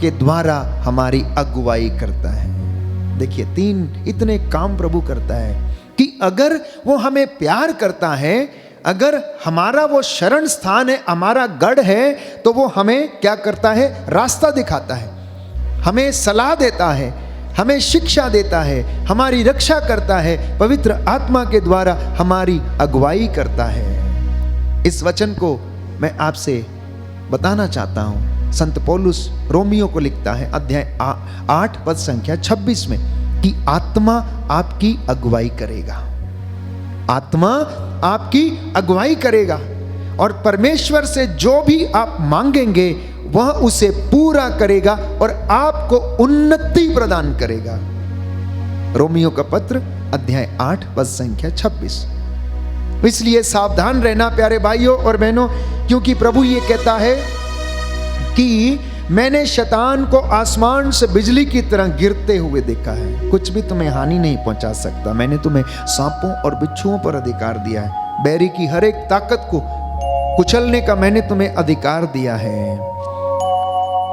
के द्वारा हमारी अगुवाई करता है। देखिए 3 इतने काम प्रभु करता है कि अगर वो हमें प्यार करता है, अगर हमारा वो शरण स्थान है, हमारा गढ़ है, तो वो हमें क्या करता है? रास्ता दिखाता है, हमें सलाह देता है, हमें शिक्षा देता है, हमारी रक्षा करता है, पवित्र आत्मा के द्वारा हमारी अगुवाई करता है। इस वचन को मैं आपसे बताना चाहता हूं। संत पौलुस रोमियो को लिखता है अध्याय 8 पद संख्या 26 में कि आत्मा आपकी अगुवाई करेगा, आत्मा आपकी अगुवाई करेगा और परमेश्वर से जो भी आप मांगेंगे वह उसे पूरा करेगा और आपको उन्नति प्रदान करेगा। रोमियो का पत्र अध्याय 8 पद संख्या 26। इसलिए सावधान रहना प्यारे भाइयों और बहनों, क्योंकि प्रभु ये कहता है कि मैंने शैतान को आसमान से बिजली की तरह गिरते हुए देखा है, कुछ भी तुम्हें हानि नहीं पहुंचा सकता। मैंने तुम्हें सांपों और बिच्छुओं पर अधिकार दिया है, बैरी की हर एक ताकत को कुचलने का मैंने तुम्हें अधिकार दिया है।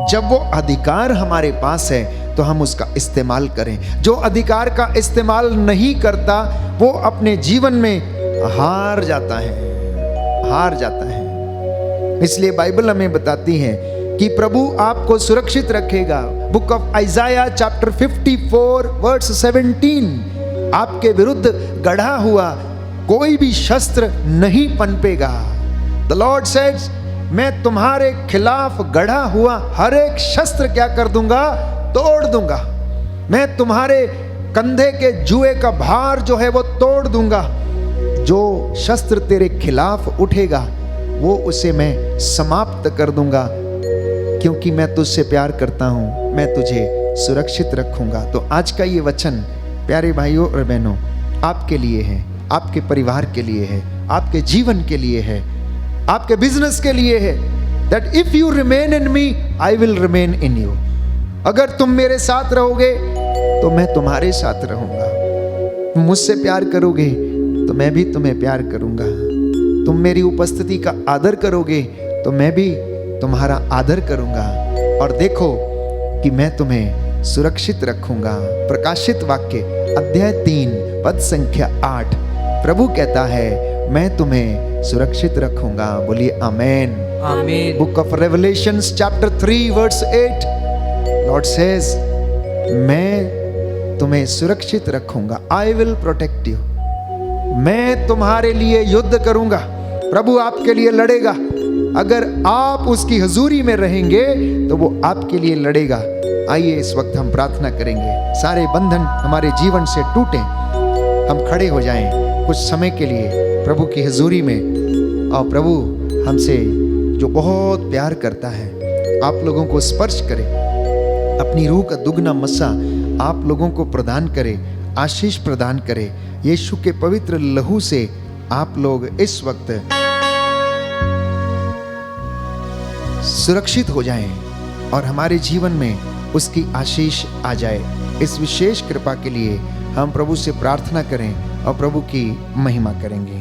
जब वो अधिकार हमारे पास है तो हम उसका इस्तेमाल करें। जो अधिकार का इस्तेमाल नहीं करता वो अपने जीवन में हार जाता है, हार जाता है। इसलिए बाइबल हमें बताती है कि प्रभु आपको सुरक्षित रखेगा। Book of Isaiah chapter 54 verse 17, आपके विरुद्ध गढ़ा हुआ कोई भी शस्त्र नहीं पनपेगा। द लॉर्ड सेड्स, मैं तुम्हारे खिलाफ गढ़ा हुआ हर एक शस्त्र क्या कर दूंगा? तोड़ दूंगा। मैं तुम्हारे कंधे के जुए का भार जो है वो तोड़ दूंगा। जो शस्त्र तेरे खिलाफ उठेगा वो उसे मैं समाप्त कर दूंगा, क्योंकि मैं तुझसे प्यार करता हूं, मैं तुझे सुरक्षित रखूंगा। तो आज का ये वचन प्यारे भाइयों और बहनों आपके लिए है, आपके परिवार के लिए है, आपके जीवन के लिए है, आपके बिजनेस के लिए है। That if you remain in me, I will remain in you. अगर तुम मेरे साथ रहोगे तो मैं तुम्हारे साथ रहूंगा। तुम मुझसे प्यार करोगे तो मैं भी तुम्हें प्यार करूंगा। तुम मेरी उपस्थिति का आदर करोगे तो मैं भी तुम्हारा आदर करूंगा। और देखो कि मैं तुम्हें सुरक्षित रखूंगा। प्रकाशित वाक्य अध्याय 3 पद संख्या 8, प्रभु कहता है मैं तुम्हें सुरक्षित रखूंगा। बोलिए आमेन, आमीन। Book of Revelations chapter 3 verse 8, Lord says मैं तुम्हें सुरक्षित रखूंगा। I will protect you. मैं तुम्हारे लिए युद्ध करूंगा। प्रभु आपके लिए लड़ेगा। अगर आप उसकी हुजूरी में रहेंगे तो वो आपके लिए लड़ेगा। आइए इस वक्त हम प्रार्थना करेंगे, सारे बंधन हमारे जीवन से टूटें, हम खड़े हो जाएं कुछ समय के लिए प्रभु की हुजूरी में। और प्रभु हमसे जो बहुत प्यार करता है आप लोगों को स्पर्श करे, अपनी रूह का दुगना मस्सा आप लोगों को प्रदान करे, आशीष प्रदान करे। यीशु के पवित्र लहू से आप लोग इस वक्त सुरक्षित हो जाएं और हमारे जीवन में उसकी आशीष आ जाए। इस विशेष कृपा के लिए हम प्रभु से प्रार्थना करें और प्रभु की महिमा करेंगे।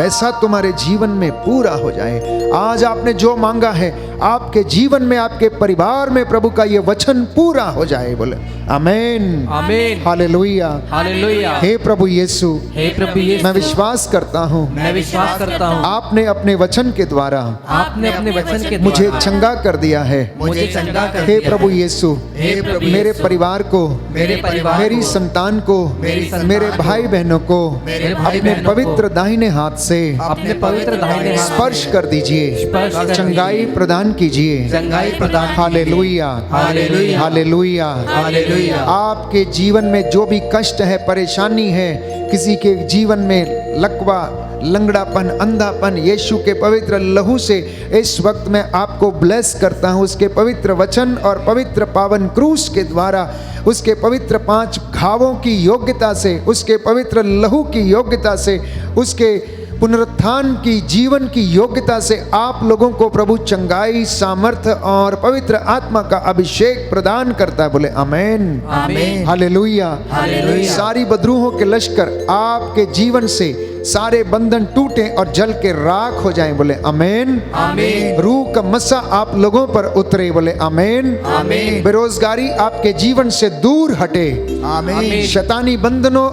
वैसा तुम्हारे जीवन में पूरा हो जाए। आज आपने जो मांगा है आपके जीवन में, आपके परिवार में प्रभु का ये वचन पूरा हो जाए। बोले आमीन, आमीन, हालेलुया, हालेलुया। हे प्रभु यीशु, हे प्रभु यीशु, मैं विश्वास करता हूँ मैं विश्वास करता हूँ आपने अपने वचन के द्वारा आपने अपने वचन के मुझे द्वारा चंगा कर दिया है। मुझे चंगा कर हे दिया प्रभु है। यीशु, हे प्रभु मेरे यीशु, परिवार को, मेरे परिवार मेरी को, संतान को, मेरी संतान मेरे को, भाई बहनों को मेरे भाई अपने बहनों को पवित्र दाहिने हाथ से अपने पवित्र दाहिने हाथ स्पर्श कर दीजिए, स्पर्श कर चंगाई दीजिए। प्रदान कीजिए। चंगाई प्रदान हालेलुया, हालेलुया, हालेलुया, हालेलुया। आपके जीवन में जो भी कष्ट है, परेशानी है, किसी के जीवन में लकवा, लंगड़ापन, अंधापन, यीशु के पवित्र लहू से इस वक्त मैं आपको ब्लेस करता हूँ। उसके पवित्र वचन और पवित्र पावन क्रूस के द्वारा, उसके पवित्र 5 घावों की योग्यता से, उसके पवित्र लहू की योग्यता से, उसके पुनरुत्थान की जीवन की योग्यता से आप लोगों को प्रभु चंगाई, सामर्थ्य और पवित्र आत्मा का अभिषेक प्रदान करता है। बोले आमीन, आमीन, हालेलुया, हालेलुया। सारी बदरूहों के लश्कर आपके जीवन से सारे बंधन टूटे और जल के राख हो जाएं। बोले आमीन, आमीन। रूह का मसा आप लोगों पर उतरे। बोले आमीन, आमीन। बेरोजगारी आपके जीवन से दूर हटे। आमीन। शैतानी बंधनों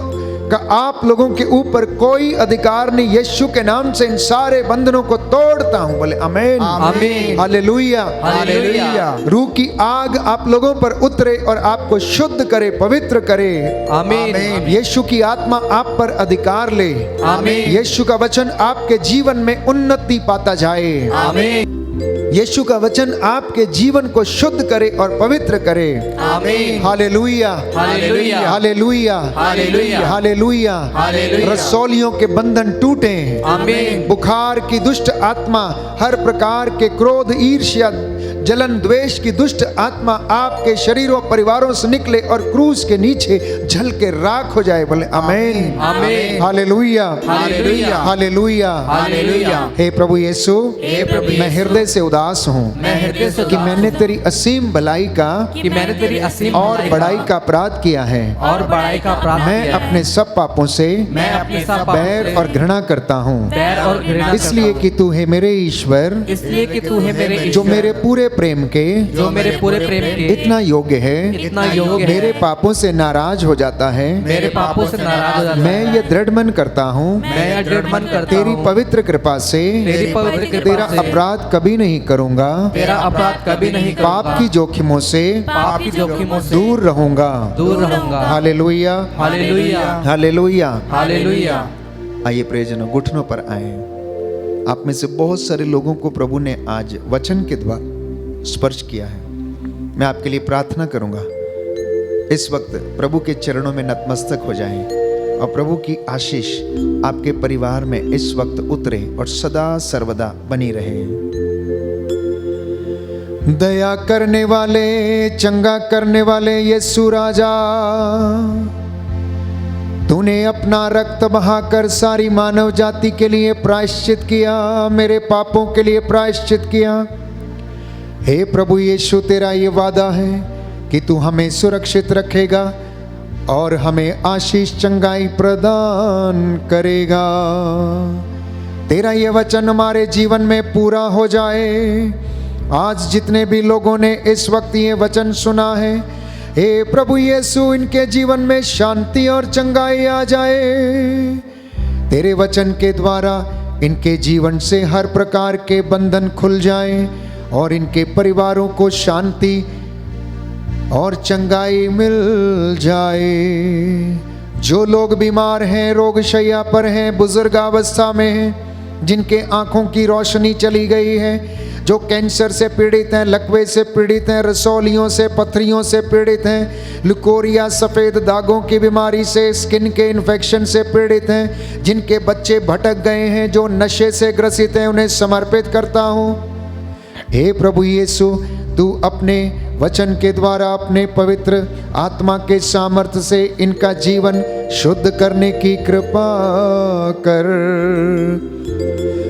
का आप लोगों के ऊपर कोई अधिकार नहीं। यीशु के नाम से इन सारे बंधनों को तोड़ता हूं। बोले आमीन, आमीन। Hallelujah, hallelujah. रूह की आग आप लोगों पर उतरे और आपको शुद्ध करे, पवित्र करे। आमीन। यीशु की आत्मा आप पर अधिकार ले। आमीन। यीशु का वचन आपके जीवन में उन्नति पाता जाए। आमीन, यीशु का वचन आपके जीवन को शुद्ध करे और पवित्र करे। आमीन, hallelujah, hallelujah, hallelujah, hallelujah, hallelujah. Hallelujah. रसौलियों के बंधन टूटे। आमीन। बुखार की दुष्ट आत्मा, हर प्रकार के क्रोध, ईर्ष्या, जलन, द्वेष की दुष्ट आत्मा आपके शरीरों, परिवारों से निकले और क्रूस के नीचे जल के राख हो जाए। बोले आमीन, आमीन। Hallelujah, hallelujah, hallelujah, hallelujah. हे प्रभु यीशु, हे प्रभु मैं यीशु, हृदय से उदास हूँ मैं हृदय से कि उदास मैंने हूँ तेरी असीम भलाई का कि मैंने तेरी असीम और भलाई बड़ाई का अपराध किया है। और बड़ाई का अपराध मैं किया है। अपने सब पापों से मैं अपने सब पापों बैर से और घृणा करता हूँ, बैर और घृणा इसलिए करता कि तू है मेरे ईश्वर, हूँ। इसलिए कि तू है मेरे जो ईश्वर, मेरे पूरे प्रेम के, जो मेरे पूरे प्रेम के इतना योग्य है, इतना योग्य है, मेरे पापों से नाराज हो जाता है। मेरे पापों से नाराज हो जाता मैं है। ये दृढ़ मन करता हूँ, मैं यह दृढ़ मन करता तेरी हूँ, पवित्र कृपा से तेरी पवित्र कृपा तेरा से अपराध कभी नहीं करूँगा, तेरा अपराध कभी नहीं पाप करूँगा, की जोखिमों से पाप की जोखिमों से दूर रहूंगा। दूर रहूंगा। Hallelujah, hallelujah, hallelujah. हालेलुया। आइए प्रियजनों, घुटनों पर आए। आप में से बहुत सारे लोगों को प्रभु ने आज वचन के द्वारा स्पर्श किया है। मैं आपके लिए प्रार्थना करूंगा, इस वक्त प्रभु के चरणों में नतमस्तक हो जाएं और प्रभु की आशीष आपके परिवार में इस वक्त उतरे और सदा सर्वदा बनी रहे। दया करने वाले, चंगा करने वाले यीशु राजा, तूने अपना रक्त बहाकर सारी मानव जाति के लिए प्रायश्चित किया, मेरे पापों के लिए प्रायश्चित किया। हे प्रभु यीशु, तेरा ये वादा है कि तू हमें सुरक्षित रखेगा और हमें आशीष, चंगाई प्रदान करेगा। तेरा ये वचन हमारे जीवन में पूरा हो जाए। आज जितने भी लोगों ने इस वक्त ये वचन सुना है, हे प्रभु यीशु, इनके जीवन में शांति और चंगाई आ जाए। तेरे वचन के द्वारा इनके जीवन से हर प्रकार के बंधन खुल जाएं और इनके परिवारों को शांति और चंगाई मिल जाए। जो लोग बीमार हैं, रोगशैया पर हैं, बुजुर्गावस्था में हैं, जिनके आंखों की रोशनी चली गई है, जो कैंसर से पीड़ित हैं, लकवे से पीड़ित हैं, रसौलियों से, पथरियों से पीड़ित हैं, लुकोरिया, सफ़ेद दागों की बीमारी से, स्किन के इन्फेक्शन से पीड़ित हैं, जिनके बच्चे भटक गए हैं, जो नशे से ग्रसित हैं, उन्हें समर्पित करता हूँ। हे प्रभु यीशु, तू अपने वचन के द्वारा अपने पवित्र आत्मा के सामर्थ्य से इनका जीवन शुद्ध करने की कृपा कर।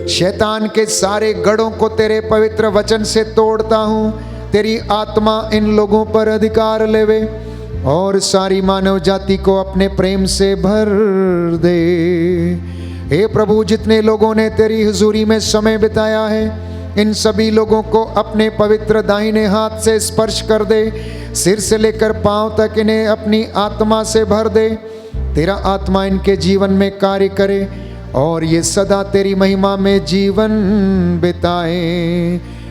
शैतान के सारे गढ़ों को तेरे पवित्र वचन से तोड़ता हूँ। तेरी आत्मा इन लोगों पर अधिकार लेवे और सारी मानव जाति को अपने प्रेम से भर दे। हे प्रभु, जितने लोगों ने तेरी हुजूरी में समय बिताया है, इन सभी लोगों को अपने पवित्र दाहिने हाथ से स्पर्श कर दे। सिर से लेकर पांव तक इन्हें अपनी आत्मा से भर दे। तेरा आत्मा इनके जीवन में कार्य करे और ये सदा तेरी महिमा में जीवन बिताए।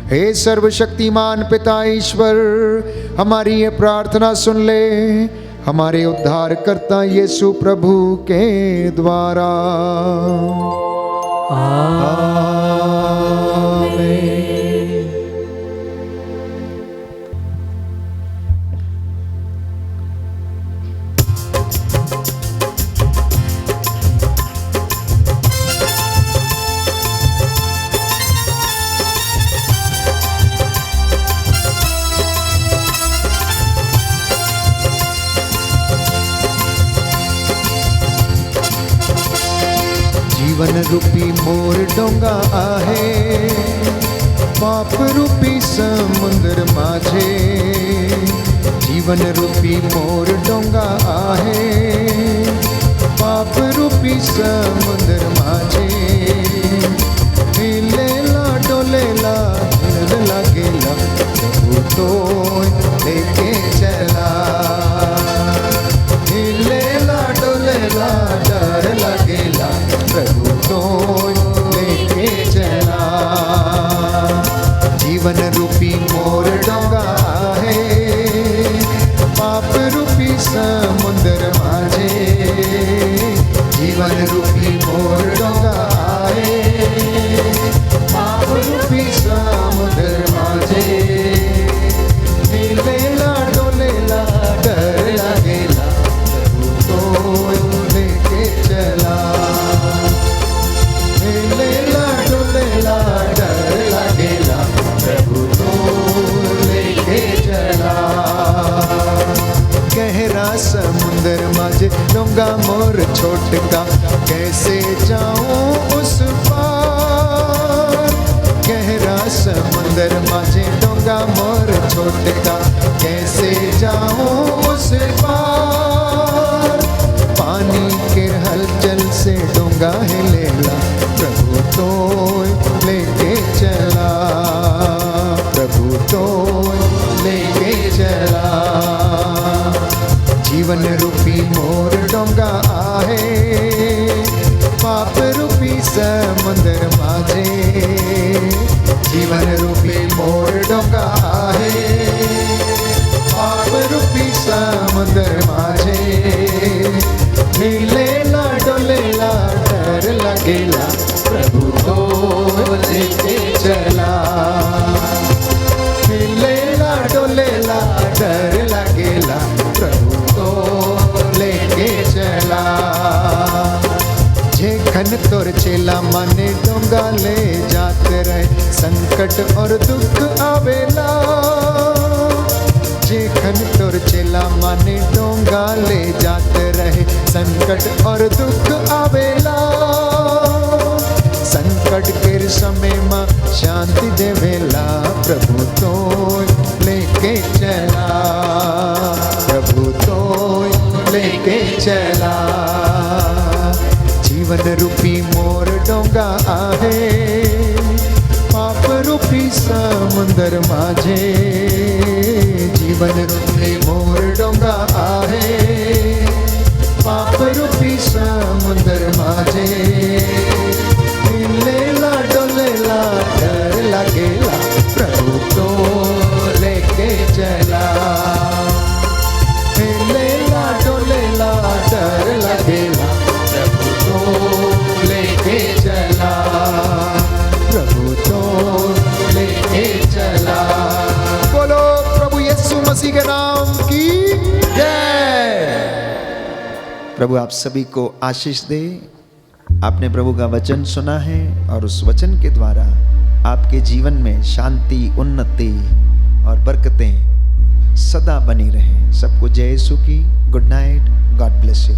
हे सर्वशक्तिमान पिता ईश्वर, हमारी ये प्रार्थना सुन ले, हमारे उद्धारकर्ता यीशु प्रभु के द्वारा। जीवन रूपी मोर डोंगा आहे, पाप रूपी समुद्र माझे। जीवन रूपी मोर डोंगा आहे, पाप रूपी समुद्र माझे। हिलेला डोलेला डर लागेला, प्रभु तो लेके चला। हिलेला डोलेला डर लागेला, प्रभु तो लेके चला। जीवन रूपी मोर डोंगा है, पाप रूपी समुद्र माझे। जीवन रूपी मोर डोंगा है, पाप रूपी समुद्र माझे। हिलेला डोलेला डर लागेला, प्रभु तो लेके चला। हिलेला डोलेला डर लागेला, प्रभु तो लेके चला। गहरा समुंदर माझे डोंगा मोर छोटका, कैसे जाऊं उस पार। गहरा समुंदर माझे डोंगा मोर छोटका, कैसे जाऊं उस पार। पानी के हलचल से डोंगा हिलेला, प्रभु तो लेके चला। प्रभु तो लेके चला। जीवन रूपी मोर डोंगा आहे, पाप रूपी समुद्र माझे। जीवन रूपी मोर डोंगा आहे, पाप रूपी समुद्र माझे। हिलेला डोलेला डर लगेला, प्रभु तो लेके चला। हिलेला डोलेला डर लगेला, प्रभु तो लेके चला। जे खन तोर चेला माने डोंगा ले जाते रहे, संकट और दुख आवेला। जे खन तोर चेला माने डोंगा ले जाते रहे, संकट और दुख आवेला। संकट के समय मां शांति देवेला, प्रभु तो लेके चला। प्रभु तो लेके चला। जीवन रूपी मोर डोंगा आहे, पाप रूपी समुंदर माझे। जीवन रूपी मोर डोंगा आहे, पाप रूपी समुंदर माझे। हिलेला डोलेला डर लगेला, प्रभु तो लेके चला। हिलेला डोलेला डर लगेला, प्रभु तो लेके चला। प्रभु तो लेके चला। बोलो प्रभु यीशु मसीह के नाम की जय। प्रभु आप सभी को आशीष दे। आपने प्रभु का वचन सुना है और उस वचन के द्वारा आपके जीवन में शांति, उन्नति और बरकतें सदा बनी रहें। सबको जय यीशु की। Good night. God bless you.